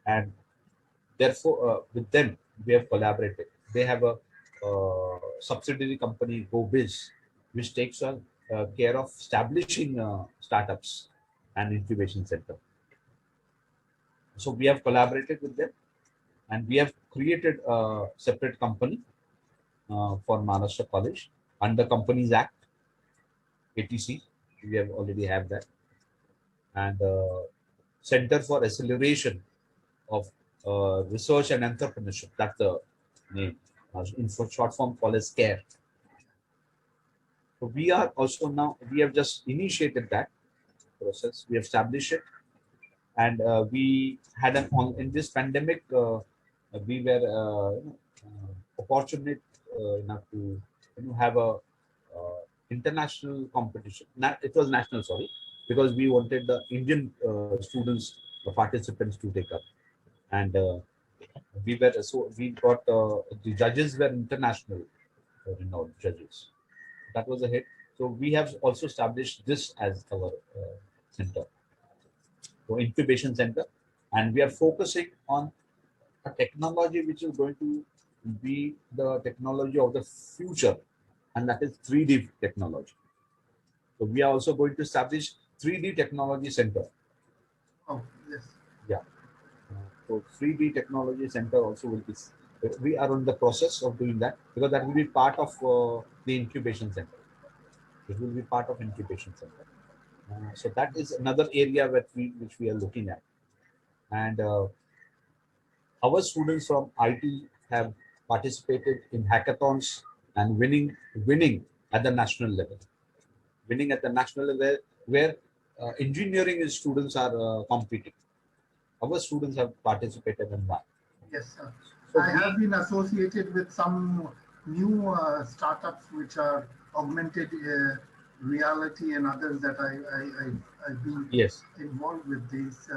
Speaker 2: And therefore, with them, we have collaborated. They have a subsidiary company, GoBiz, which takes care of establishing startups and incubation center. So we have collaborated with them, and we have created a separate company for Maharashtra College under Companies Act, ATC. We have already have that, and Center for Acceleration of Research and Entrepreneurship. That's the name. In short form, called as CARE. So we are also now, we have just initiated that process. We have established it, and we had an on in this pandemic. We were fortunate enough to have a international competition. It was national, sorry, because we wanted the Indian students, the participants, to take up, and we got the judges were international renowned judges. That was a hit. So we have also established this as our center, so incubation center, and we are focusing on a technology which is going to be the technology of the future, and that is 3D technology. So we are also going to establish 3D technology center.
Speaker 1: Oh, yes.
Speaker 2: Yeah. So 3D technology center also will be. We are on the process of doing that, because that will be part of the incubation center. It will be part of incubation center. So that is another area which we are looking at, and our students from IT have participated in hackathons and winning at the national level. Winning at the national level where engineering students are competing. Our students have participated in that.
Speaker 1: Yes, sir.
Speaker 2: So
Speaker 1: I have been associated with some new startups which are augmented reality and others that I've been
Speaker 2: yes,
Speaker 1: involved with these.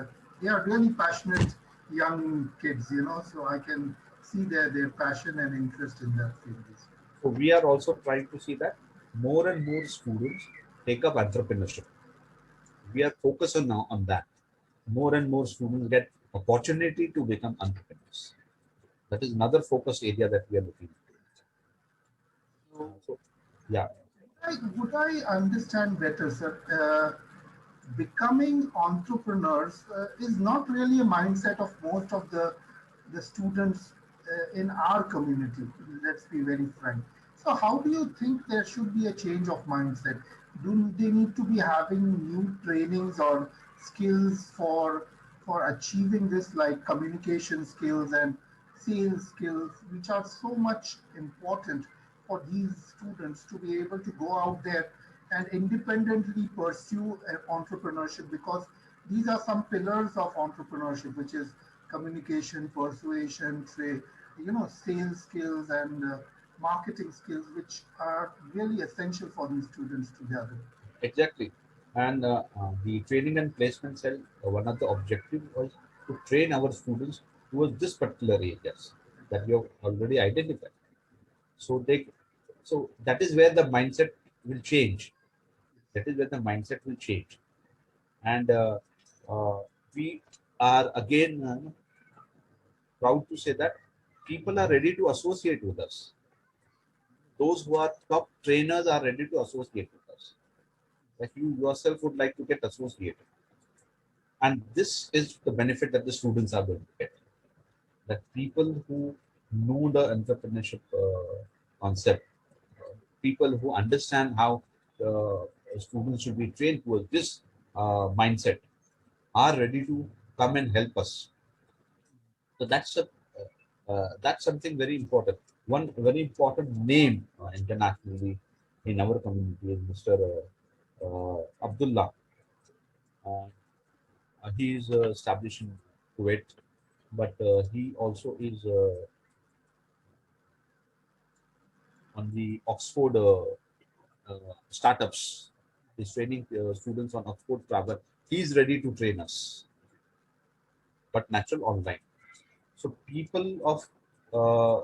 Speaker 1: They are really passionate young kids, so I can see their passion and interest in that field.
Speaker 2: so we are also trying to see that more and more students take up entrepreneurship. We are focusing now on that. More and more students get opportunity to become entrepreneurs. That is another focus area that we are looking at. So, yeah.
Speaker 1: Would I understand better, sir? Becoming entrepreneurs is not really a mindset of most of the students in our community. Let's be very frank. So, how do you think there should be a change of mindset? Do they need to be having new trainings or skills for achieving this, like communication skills and sales skills, which are so much important for these students to be able to go out there and independently pursue entrepreneurship, because these are some pillars of entrepreneurship, which is communication, persuasion, sales skills and marketing skills, which are really essential for these students to gather.
Speaker 2: Exactly. And the training and placement cell, one of the objectives was to train our students towards this particular areas that we have already identified. So so that is where the mindset will change. That is where the mindset will change. And uh, we are again proud to say that people are ready to associate with us. Those who are top trainers are ready to associate with us. Like you yourself would like to get associated. And this is the benefit that the students are going to get. That people who know the entrepreneurship concept, people who understand how students should be trained towards this mindset, are ready to come and help us. So that's something very important. One very important name internationally in our community is Mr. Abdullah. Uh, he is established in Kuwait, but he also is on the Oxford startups. He's training students on Oxford Travel. He's ready to train us, but natural online. So people of uh,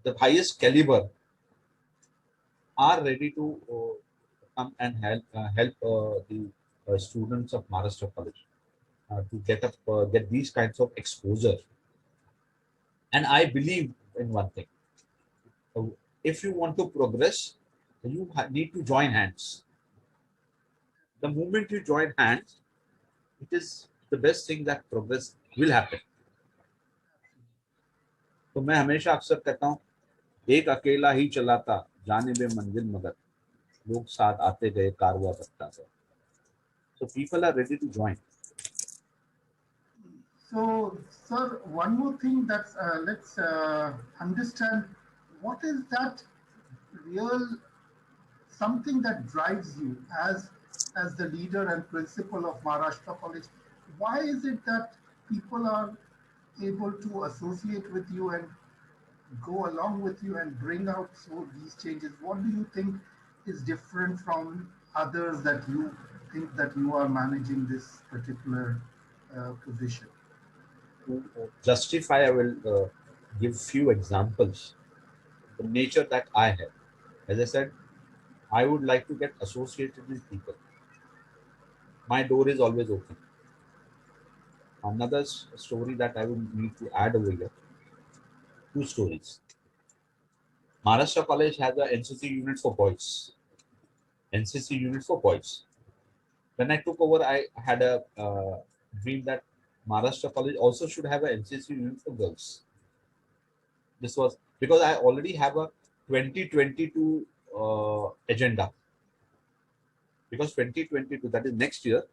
Speaker 2: the highest caliber are ready to come and help the students of Maharashtra College to get these kinds of exposure. And I believe in one thing: uh, if you want to progress, you need to join hands. The moment you join hands, it is the best thing that progress will happen. तो मैं हमेशा अक्सर कहता हूँ, एक अकेला ही चलाता जाने में मंजिल मगर लोग साथ आते गए कारवा सकता है. So people are ready to join.
Speaker 1: So, sir, one more thing that's let's understand what is that real something that drives you as the leader and principal of Maharashtra College. Why is it that people are able to associate with you and go along with you and bring out so these changes? What do you think is different from others that you think that you are managing this particular position?
Speaker 2: To justify, I will give few examples. The nature that I have. As I said, I would like to get associated with people. My door is always open. Another story that I would need to add over here. Two stories. Maharashtra College has a NCC unit for boys. NCC unit for boys. When I took over, I had a dream that Maharashtra College also should have an NCC unit for girls. This was because I already have a 2022 agenda. Because 2022, that is next year,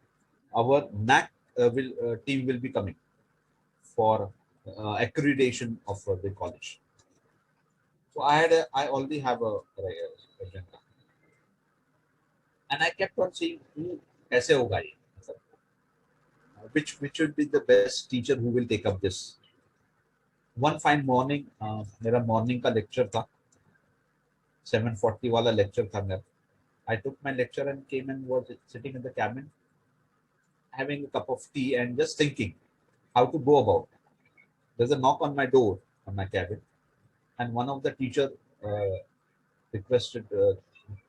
Speaker 2: our NAC team will be coming for accreditation of the college. So I already have a agenda, and I kept on saying, "Kaise hoga ye? Which would be the best teacher who will take up this?" One fine morning, मेरा morning का lecture था, 7:40 वाला lecture था मेरा. I took my lecture and came and was sitting in the cabin, having a cup of tea and just thinking how to go about. There's a knock on my door on my cabin, and one of the teacher uh, requested,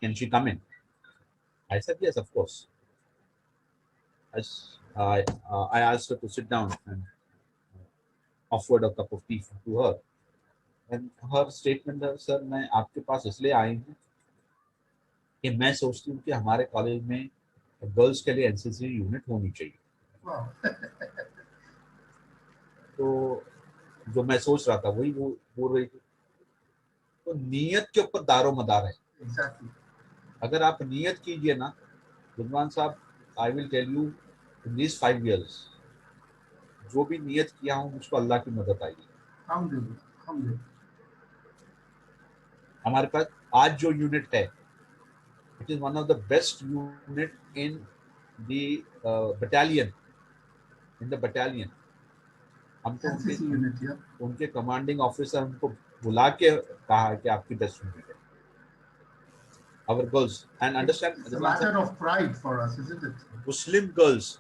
Speaker 2: "Can she come in?" I said, "Yes, of course." I asked her to sit down and offered a cup of tea to her. And her statement was, "sir मैं आपके पास इसलिए आई हूँ कि मैं सोचती हूँ कि हमारे कॉलेज में गर्ल्स के लिए एनसीसी यूनिट होनी चाहिए."
Speaker 1: Wow.
Speaker 2: तो जो मैं सोच रहा था वही वो बोल रही थी. तो नीयत के ऊपर दारो मदार है.
Speaker 1: Exactly.
Speaker 2: अगर आप नियत कीजिए ना रिजवान साहब, I will tell you, in this 5 years जो भी नियत किया हूँ मुझको अल्लाह की मदद आएगी.
Speaker 1: Alhamdulillah. Alhamdulillah.
Speaker 2: हमारे पास आज जो यूनिट है, it is one of the best unit in the battalion. In the battalion हमको
Speaker 1: NCC unit, yeah.
Speaker 2: उनके कमांडिंग ऑफिसर हमको बुला के कहा है कि आपकी बेस्ट यूनिट है. Our girls and understand,
Speaker 1: It's a matter of pride for us, isn't it?
Speaker 2: Muslim girls,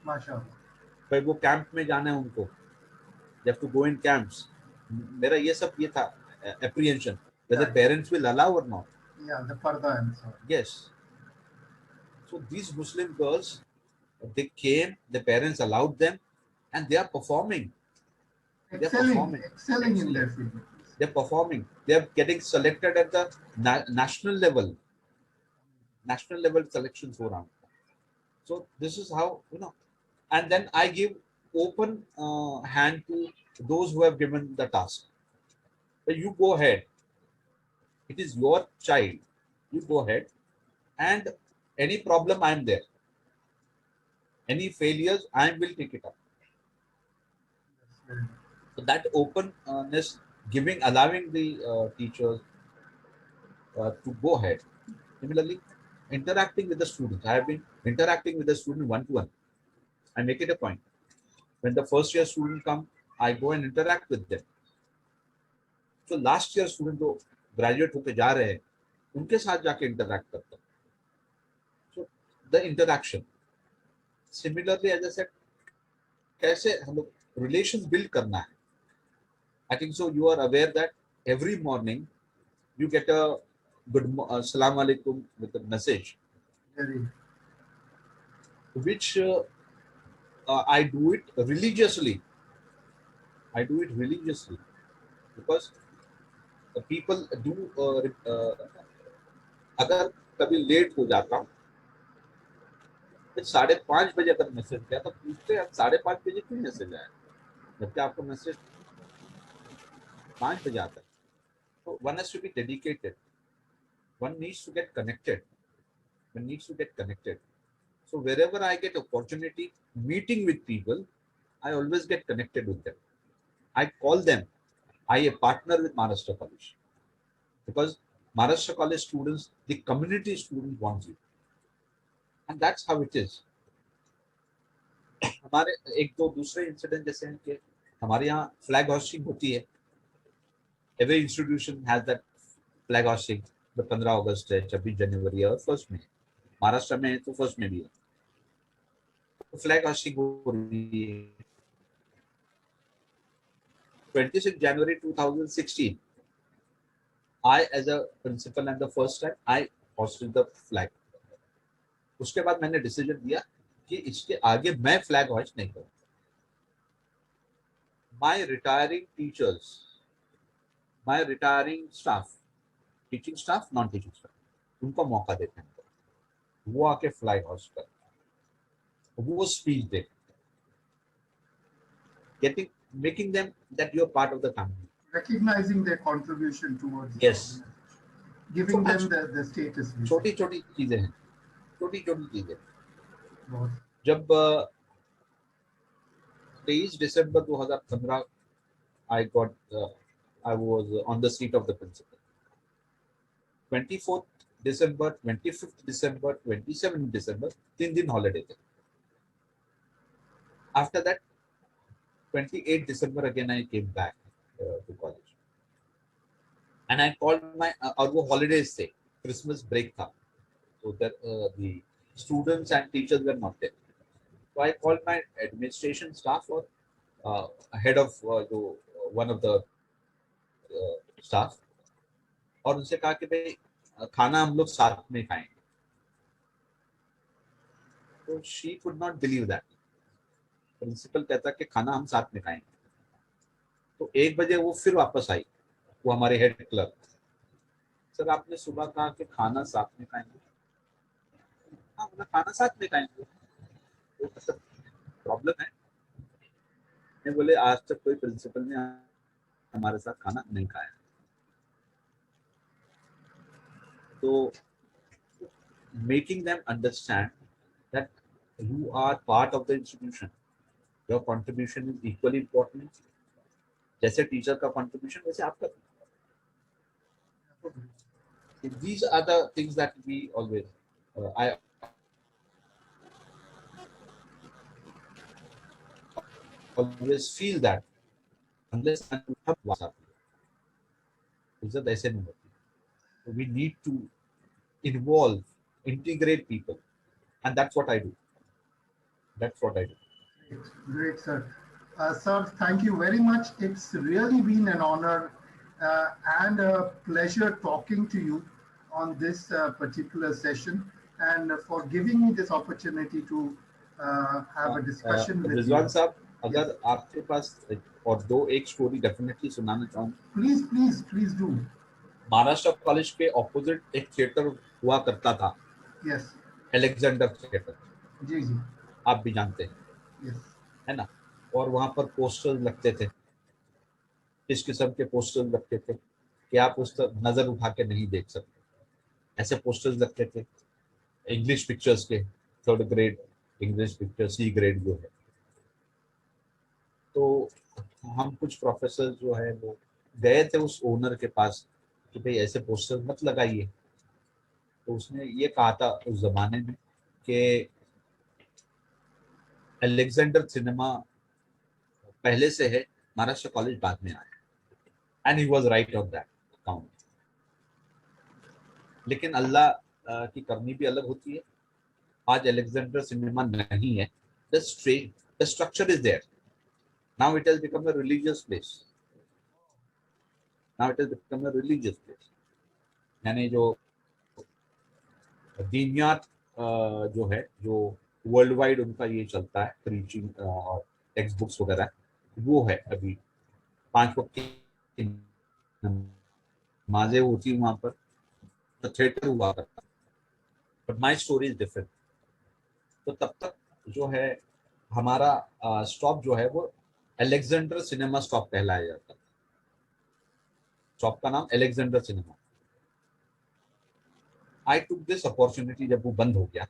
Speaker 1: MashaAllah.
Speaker 2: भाई वो कैंप में जाना है उनको, they have to go in camps. मेरा ये सब ये था apprehension whether
Speaker 1: Yeah,
Speaker 2: parents will allow or not.
Speaker 1: yeah, the parda and so on.
Speaker 2: Yes. So these Muslim girls, they came, the parents allowed them, and they are performing. They're performing.
Speaker 1: Excelling in their
Speaker 2: Excellent.
Speaker 1: field.
Speaker 2: They're performing. They're getting selected at the national level. National level selections go around. So this is how, and then I give open hand to those who have given the task. So you go ahead. It is your child. You go ahead, and any problem I'm there. Any failures I will take it up. So that openness, allowing the teachers to go ahead. Similarly, interacting with the students. I have been interacting with the student one to one. I make it a point. When the first year student come, I go and interact with them. So last year student जो graduate होके जा रहे हैं, उनके साथ जाके interact करता हूँ. So the interaction. Similarly, as I said, कैसे हम लोग relations build करना है. I think so. You are aware that every morning you get a Assalamu alaikum with a message, which I do it religiously. I do it religiously because the people do. अगर कभी late हो जाता हूँ, फिर 5:30 बजे अगर message किया तो पूछते हैं 5:30 बजे क्यों मैसेज आया, जबकि आपको मैसेज 5 बजे आता है. So one has to be dedicated. One needs to get connected. One needs to get connected. So wherever I get opportunity meeting with people, I always get connected with them. I call them. I partner with Maharashtra College because Maharashtra College students, the community students want you, and that's how it is. हमारे एक दो दूसरे incident जैसे हैं कि हमारे यहाँ flag hosting होती है. Every institution has that flag hosting. The 15 अगस्त है, 26 जनवरी है और 1 में. महाराष्ट्र में है तो 1 में भी है. फ्लैग हॉस्टिंग हो रही है. 26 January 2016, I as a principal and the first time I hosted the flag. उसके बाद मैंने डिसीजन दिया कि इसके आगे मैं फ्लैग हॉस्ट नहीं करूँ. My retiring teachers, my retiring staff, teaching staff, non teaching staff, उनको मौका देते हैं, वो आके फ्लैग हॉस्ट कर, वो speech they, getting making them that you are part of the family,
Speaker 1: recognizing their contribution towards
Speaker 2: yes,
Speaker 1: giving them the status.
Speaker 2: छोटी छोटी चीजें हैं, छोटी छोटी चीजें. जब 23 दिसंबर 2015 I was on the seat of the principal. 24th December, 25th December, 27th December, 3 दिन holiday थे. After that, 28th December again I came back to college. And I called my, और वो holidays थे, Christmas break था. So that the students and teachers were not there. So I called my administration staff or head of one of the staff, और उनसे कहा कि भाई खाना हम लोग साथ में खाएंगे. तो she could not believe that. Principal कहता कि खाना हम साथ में खाएंगे. तो 1 बजे वो फिर वापस आई, वो हमारे हेड क्लर्क. सर आपने सुबह कहा कि खाना साथ में खाएंगे. हाँ मतलब खाना साथ में खाएंगे. तो मतलब प्रॉब्लम है. मैं बोले आज तक कोई प्रिंसिपल ने हमारे साथ खाना नहीं खाया. तो making them understand that you are part of the institution, your contribution is equally important. जैसे टीचर का contribution वैसे आपका. These are the things that we always I always feel that unless इज्जत ऐसे नहीं होती. We need to involve, integrate people, and that's what I do. That's what I do.
Speaker 1: Great, sir. Sir, thank you very much. It's really been an honor and a pleasure talking to you on this particular session, and for giving me this opportunity to have a discussion with
Speaker 2: Rizwan
Speaker 1: you.
Speaker 2: साहब, अगर आपके पास और एक story definitely सुनाना चाहूँ.
Speaker 1: Please do.
Speaker 2: Maharashtra college के opposite एक theatre हुआ करता था.
Speaker 1: Yes.
Speaker 2: Alexander theatre.
Speaker 1: जी.
Speaker 2: आप भी जानते हैं.
Speaker 1: Yes.
Speaker 2: है ना. और वहां पर पोस्टर्स लगते थे. इस किस्म के पोस्टर्स लगते थे कि आप उस पर नजर उठा के नहीं देख सकते. ऐसे पोस्टर्स लगते थे. इंग्लिश पिक्चर्स के 3rd grade English picture, C grade जो है. तो हम कुछ प्रोफेसर जो है वो गए थे उस ओनर के पास कि भाई ऐसे पोस्टर मत लगाइए. तो उसने ये कहा था उस जमाने में कि अलेक्जेंडर सिनेमा पहले से है, महाराष्ट्र कॉलेज बाद में आया, and he was right on that count. लेकिन अल्लाह की करनी भी अलग होती है। आज अलेक्जेंडर सिनेमा नहीं है, the structure is there, now it has become a religious place, now it has become a religious place. यानी जो दीनियात जो है, जो वर्ल्ड वाइड उनका ये चलता है प्रीचिंग और टेक्स्ट बुक्स वगैरह, वो है अभी 5 वक्त की नमाजें होती वहां पर, तो थिएटर हुआ करता। But my story is different. तो तब तक जो है हमारा स्टॉप जो है वो अलेक्जेंडर सिनेमा स्टॉप कहलाया जाता है। स्टॉप का नाम Alexander cinema. I took this opportunity जब वो बंद हो गया,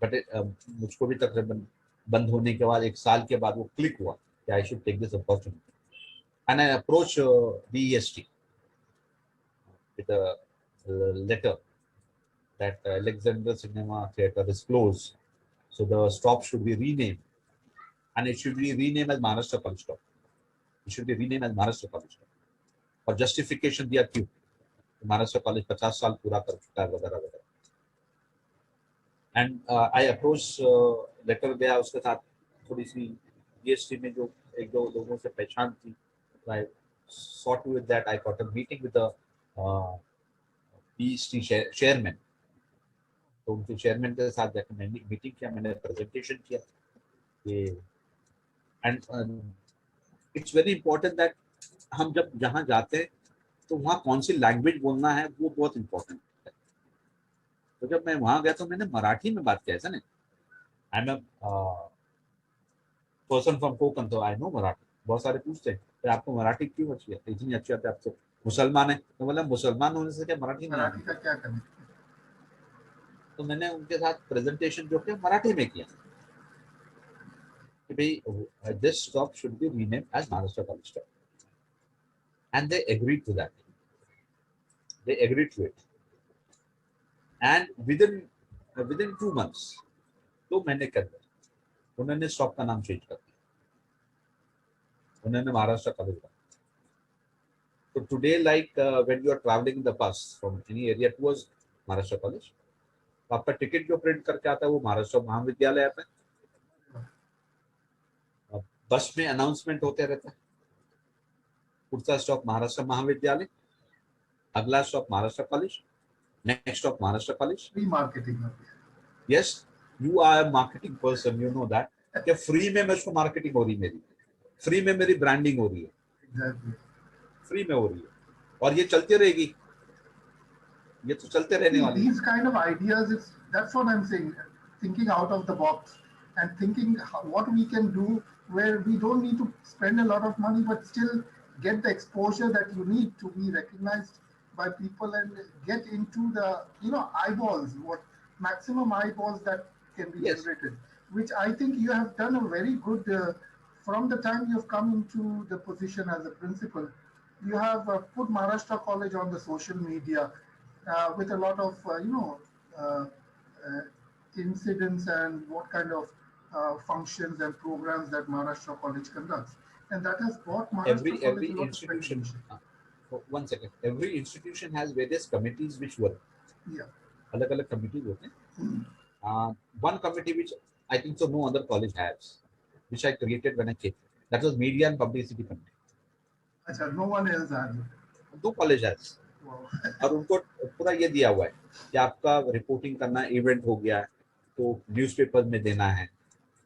Speaker 2: बट मुझको भी तकरीबन बंद होने के बाद 1 साल के बाद वो क्लिक हुआ कि I should take this opportunity, and I approach BEST with a letter that Alexander Cinema Theatre is closed, so the stop should be renamed, and it should be renamed as Maharashtra College Stop. It should be renamed as Maharashtra College Stop. और justification दिया क्यों, Maharashtra college 50 साल पूरा कर चुका है वगैरह वगैरह। एंड आई अप्रोच लेटर गया उसके साथ, थोड़ी सी BST में जो 1-2 लोगों से पहचान थी, I sought with that, I got a meeting with the BST chairman. तो उनके चेयरमैन के साथ जाकर मैंने मीटिंग किया, मैंने प्रेजेंटेशन किया ये। And it's very important that हम जब जहाँ जाते हैं तो वहाँ कौन सी लैंग्वेज बोलना है वो बहुत इंपॉर्टेंट है। तो जब मैं वहाँ गया तो मैंने मराठी में बात किया, ऐसा नहीं, I am person from Konkan, तो आई नो मराठी। बहुत सारे पूछते हैं कि आपको मराठी क्यों अच्छी है, इतनी अच्छी आती है, आपको मुसलमान है, तो मतलब मुसलमान होने से क्या मराठी नहीं आती?
Speaker 1: मराठी का क्या करें?
Speaker 2: तो मैंने उनके साथ प्रेजेंटेशन जो किया मराठी में किया कि भाई this stop should be renamed as Maharashtra college stop, and they agreed to that, they agreed to it, and within 2 months, 2 महीने के अंदर उन्होंने स्टॉप का नाम चेंज कर दिया, उन्होंने महाराष्ट्र कॉलेज का। तो today like when you are travelling in the bus from any area towards Maharashtra college, तो आपका टिकट जो प्रिंट करके आता है वो महाराष्ट्र महाविद्यालय आता है। बस में अनाउंसमेंट होते रहता है, पुढचा स्टॉप महाराष्ट्र महाविद्यालय, अगला stop Maharashtra college, next stop Maharashtra college.
Speaker 1: Free marketing.
Speaker 2: Yes, you are marketing person, you know that, कि फ्री में मुझको मार्केटिंग हो रही, मेरी फ्री में मेरी ब्रांडिंग हो रही है,
Speaker 1: Exactly.
Speaker 2: फ्री में हो रही है, और ये चलती रहेगी, ये तो चलते रहने
Speaker 1: See,
Speaker 2: वाली है।
Speaker 1: these kind of ideas, that's what I'm saying, thinking out of the box and thinking what we can do where we don't need to spend a lot of money, but still get the exposure that you need to be recognized by people and get into the, eyeballs, what maximum eyeballs that can be
Speaker 2: Yes,
Speaker 1: generated, which I think you have done a very good, from the time you've come into the position as a principal. You have put Maharashtra College on the social media with a lot of uh, uh, incidents and what kind of functions and programs that Maharashtra College conducts, and that has brought Maharashtra
Speaker 2: every
Speaker 1: College a lot of
Speaker 2: institution,
Speaker 1: recognition.
Speaker 2: one second, every institution has various committees which work,
Speaker 1: Yeah.
Speaker 2: अलग अलग committees होते हैं। One committee which I think so no other college has, which I created when I came, that was media and publicity committee.
Speaker 1: अच्छा, no one else has it.
Speaker 2: 2 college है,
Speaker 1: Wow.
Speaker 2: और उनको पूरा ये दिया हुआ है कि आपका रिपोर्टिंग करना, इवेंट हो गया तो न्यूज़पेपर में देना है,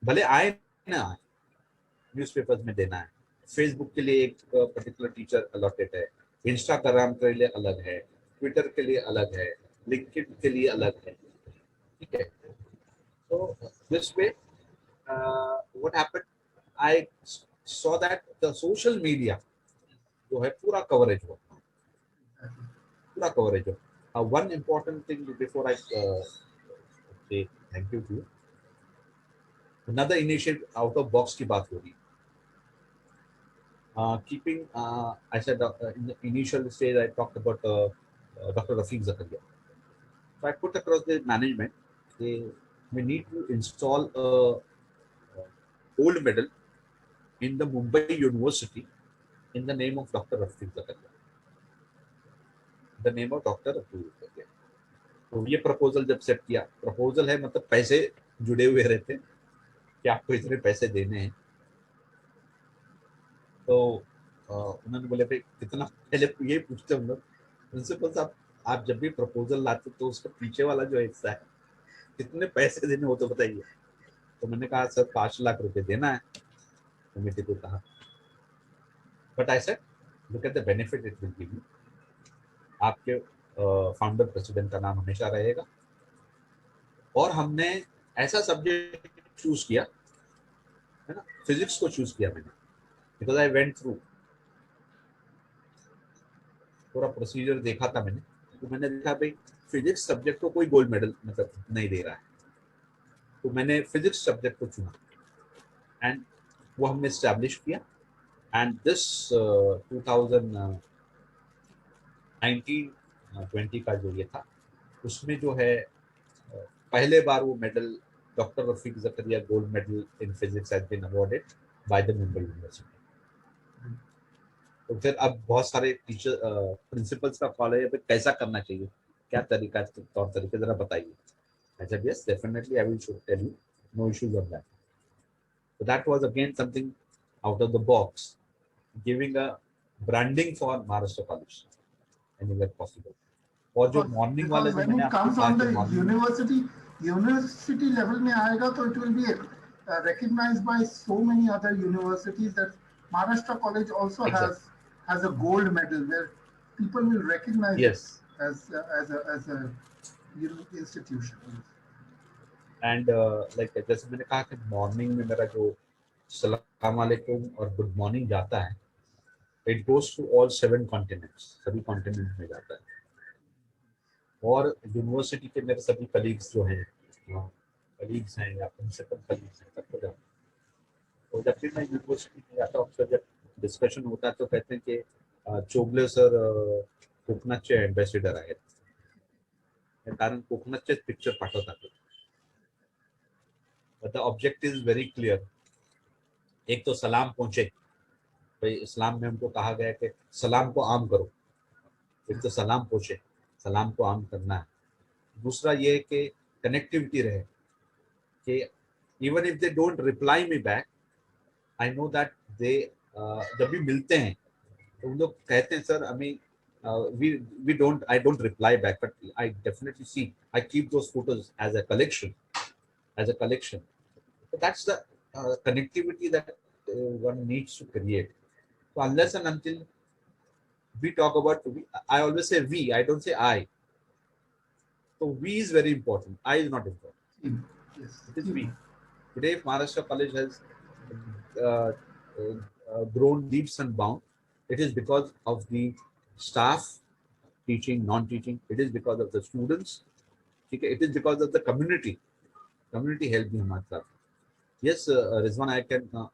Speaker 2: भले आए ना आए, न्यूज़पेपर में देना है। फेसबुक के लिए एक पर्टिकुलर टीचर अलॉटेड है, इंस्टाग्राम के लिए अलग है, ट्विटर के लिए अलग है, लिंक्डइन के लिए अलग है, ठीक है। तो this way what happened, I saw that the social media जो है पूरा कवरेज हुआ, पूरा कवरेज हो। One important thing before I say thank you to, another initiative out of box की बात हो रही है। Keeping, I said in the initial stage I talked about Dr. Rafiq Zakaria. So I put across the management, we need to install a gold medal in the Mumbai University in the name of Dr. Rafiq Zakaria. The name of Dr. Rafiq Zakaria. तो ये proposal जब set किया, proposal है मतलब पैसे जुड़े हुए रहते हैं कि आपको इतने पैसे देने हैं। तो उन्होंने बोले भाई कितना, पहले ये पूछते हम लोग प्रिंसिपल साहब, आप जब भी प्रपोजल लाते तो उसका पीछे वाला जो हिस्सा है कितने पैसे देने हो तो बताइए। तो मैंने कहा सर 5 लाख रुपए देना है, कमेटी को कहा। But I said look at the benefit it will give you, आपके फाउंडर प्रेसिडेंट का नाम हमेशा रहेगा। और हमने ऐसा सब्जेक्ट चूज किया है ना, फिजिक्स को चूज किया मैंने, बिकॉज आई वेंट थ्रू पूरा प्रोसीजर देखा था मैंने। तो मैंने देखा भाई फिजिक्स सब्जेक्ट को कोई गोल्ड मेडल मतलब नहीं दे रहा है, तो मैंने फिजिक्स सब्जेक्ट को चुना एंड वो हमने स्टैब्लिश किया। एंड दिस 2019-20 का जो ये था, उसमें जो है पहले बार वो medal doctor Rafiq Zakaria gold medal in physics has been awarded by the Mumbai university. तो फिर अब बहुत सारे टीचर प्रिंसिपल्स का कॉल है कैसा करना चाहिए, क्या तरीका तौर तरीके जरा बताइए। I said, yes, definitely I will should tell you. No issues on that. So that was again something out of the box, giving a branding for Maharashtra College anywhere possible. और जो मॉर्निंग वाला
Speaker 1: Because
Speaker 2: जो
Speaker 1: when
Speaker 2: मैंने
Speaker 1: it
Speaker 2: आपको
Speaker 1: comes
Speaker 2: कहा
Speaker 1: on
Speaker 2: कि
Speaker 1: the
Speaker 2: morning,
Speaker 1: university level में आएगा तो it will be recognized by so many other universities that Maharashtra College also
Speaker 2: exactly,
Speaker 1: has a gold medal where people will recognize it
Speaker 2: yes,
Speaker 1: as a institution.
Speaker 2: And like जैसे मैंने कहा कि morning में मेरा जो सलाम वालेकुम और गुड मॉर्निंग जाता है, it goes to all 7 continents, सभी कॉन्टिनेंट में जाता है। और यूनिवर्सिटी के मेरे सभी कलीग्स जो हैं, कलीग्स हैं या प्रिंसिपल कलीग्स हैं, सबको जाता है। तो जब भी मैं यूनिवर्सिटी में जाता हूँ, अक्सर जब डिस्कशन होता है तो कहते हैं कि चोगले सर कोकणाचे एम्बेसिडर आहेत, कारण कोकणाचेच पिक्चर पाठवतात। But the objective is very clear, एक तो सलाम पहुंचे, भाई इस्लाम में हमको कहा गया है कि सलाम को आम करो, एक तो सलाम पहुंचे, सलाम को आम करना है। दूसरा ये कि कनेक्टिविटी रहे, कि even if they don't reply me back, I know that they जब भी मिलते हैं तो उन लोग कहते हैं सर हमें we don't, I don't reply back, but I definitely see, I keep those photos as a collection, as a collection. So that's the connectivity that one needs to create. So unless and until we talk about we, I always say we, I don't say I. So we is very important, I is not important.
Speaker 1: Yes.
Speaker 2: It is we. Today if Maharashtra College has uh, grown leaps and bounds, it is because of the staff, teaching, non-teaching. It is because of the students. It is because of the community. Community helped me हमारे साथ. Yes, Rizwan, I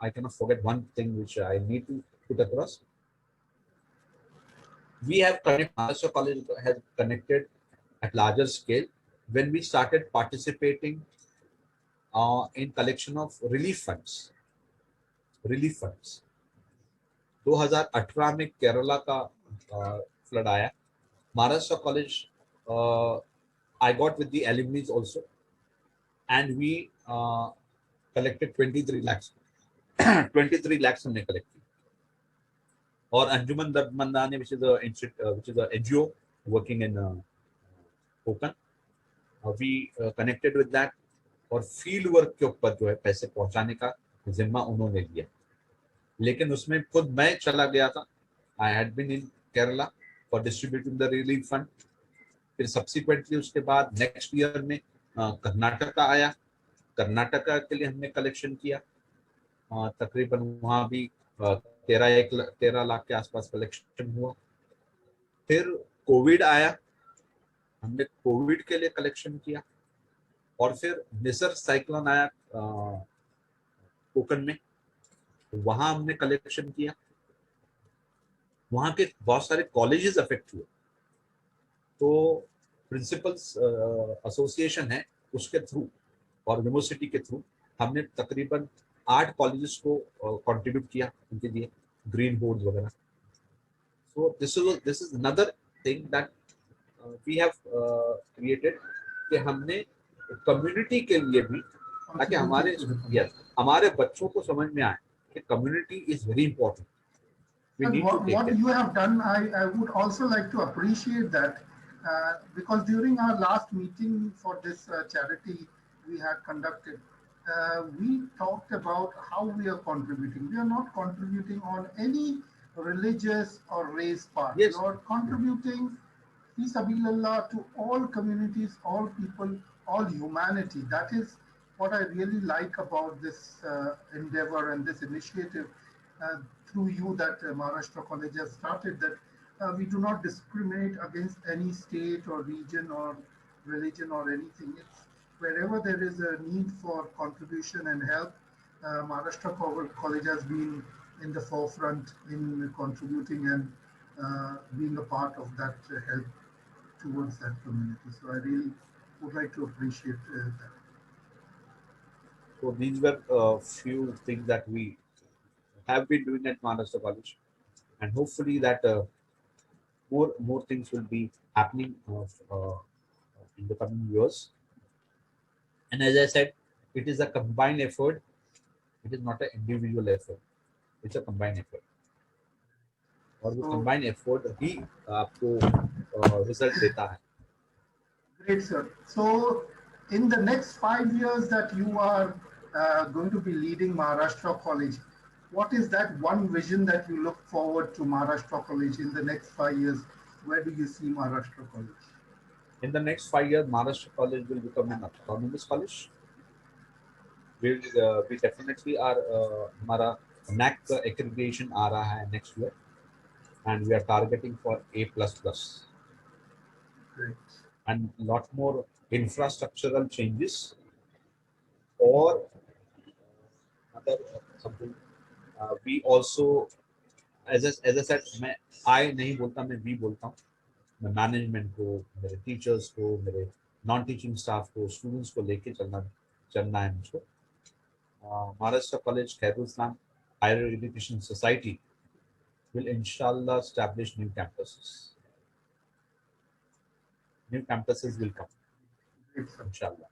Speaker 2: cannot forget one thing which I need to put across. We have connected, Maharashtra College has connected at larger scale when we started participating in collection of relief funds. Relief funds. 2018 में केरला का flood आया. Maharashtra College, I got with the alumni also, and we collected 23 lakhs. 23 lakhs हमने collect की. और अंजुमन दर्द which is a NGO working in Konkan, we connected with that. और field work के ऊपर जो है पैसे पहुंचाने का जिम्मा उन्होंने लिया, लेकिन उसमें खुद मैं चला गया था. I had been in Kerala for distributing the relief fund. फिर सब्सिक्वेंटली उसके बाद नेक्स्ट ईयर में कर्नाटका आया, कर्नाटका के लिए हमने कलेक्शन किया. तकरीबन वहाँ भी 13 लाख के आसपास कलेक्शन हुआ. फिर कोविड आया, हमने कोविड के लिए कलेक्शन किया. और फिर निसर्ग साइक्लोन आया कोकन में, वहां हमने कलेक्शन किया. वहां के बहुत सारे कॉलेजेस अफेक्ट हुए. तो प्रिंसिपल्स एसोसिएशन है उसके थ्रू और यूनिवर्सिटी के थ्रू हमने तकरीबन 8 कॉलेजेस को कंट्रीब्यूट किया उनके लिए ग्रीन बोर्ड वगैरह. So this is another thing that we have created कि हमने कम्युनिटी के लिए भी, ताकि हमारे बच्चों को समझ में आए कि community is very important. We
Speaker 1: And
Speaker 2: need to take
Speaker 1: what
Speaker 2: it.
Speaker 1: you have done, I would also like to appreciate that because during our last meeting for this charity we had conducted, we talked about how we are contributing. We are not contributing on any religious or race part.
Speaker 2: Yes.
Speaker 1: We are contributing fi sabilillah to all communities, all people, all humanity. That is what I really like about this endeavor and this initiative uh, through you that Maharashtra College has started, that we do not discriminate against any state or region or religion or anything. It's wherever there is a need for contribution and help, Maharashtra College has been in the forefront in contributing and being a part of that help towards that community. So I really would like to appreciate that.
Speaker 2: So these were a few things that we have been doing at Maharashtra College, and hopefully that more things will be happening in the coming years. And as I said, it is a combined effort. It is not an individual effort. It's a combined effort. और वो combined effort ही आपको result देता है.
Speaker 1: Great, sir. So, in the next 5 years that you are going to be leading Maharashtra College, what is that one vision that you look forward to Maharashtra College in the next 5 years? Where do you see Maharashtra College?
Speaker 2: In the next 5 years, Maharashtra College will become an autonomous college. We definitely are हमारा NAC accreditation आ रहा है next year, and we are targeting for A++.
Speaker 1: Great.
Speaker 2: And lot more infrastructural changes or other something. We also, as I said, I नहीं बोलता, मैं we बोलता हूँ. मैं management को, मेरे टीचर्स को, मेरे नॉन टीचिंग स्टाफ को, स्टूडेंट्स को लेके चलना है मुझको. Maharashtra College Khairul Islam Higher Education Society will inshallah establish new campuses. New campuses will come, inshallah.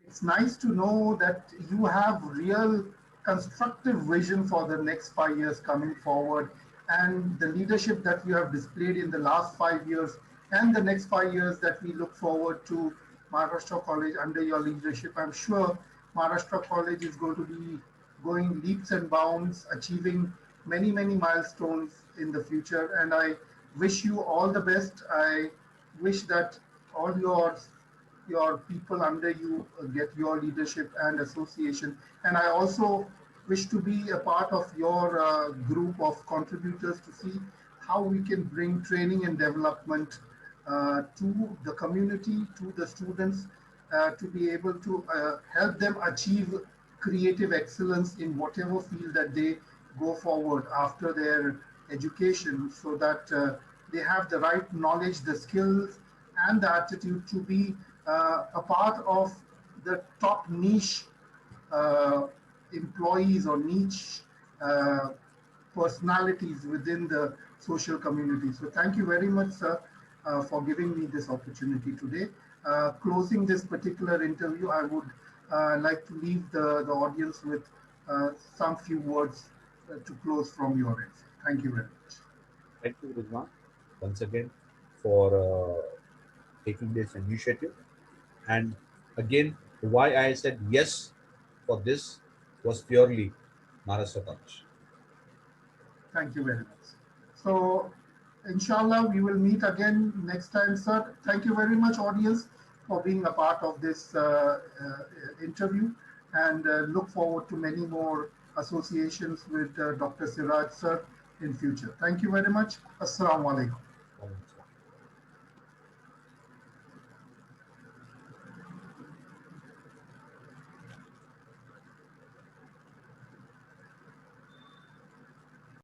Speaker 1: It's nice to know that you have real constructive vision for the next 5 years coming forward, and the leadership that you have displayed in the last 5 years and the next 5 years that we look forward to Maharashtra College under your leadership. I'm sure Maharashtra College is going to be going leaps and bounds, achieving many, many milestones in the future. And I wish you all the best. I wish that all your people under you get your leadership and association. And I also wish to be a part of your group of contributors to see how we can bring training and development to the community, to the students, to be able to help them achieve creative excellence in whatever field that they go forward after their education, so that they have the right knowledge, the skills, and the attitude to be a part of the top niche uh, employees or niche personalities within the social community. So thank you very much, sir, for giving me this opportunity today. Closing this particular interview, I would like to leave the audience with some few words to close from your end. Thank you very much.
Speaker 2: Thank you, Rizwan, once again for taking this initiative. And again, why I said yes for this was purely Maharashtra College.
Speaker 1: Thank you very much. So, inshallah, we will meet again next time, sir. Thank you very much, audience, for being a part of this interview, and look forward to many more associations with Dr. Siraj, sir, in future. Thank you very much. Assalamu alaikum.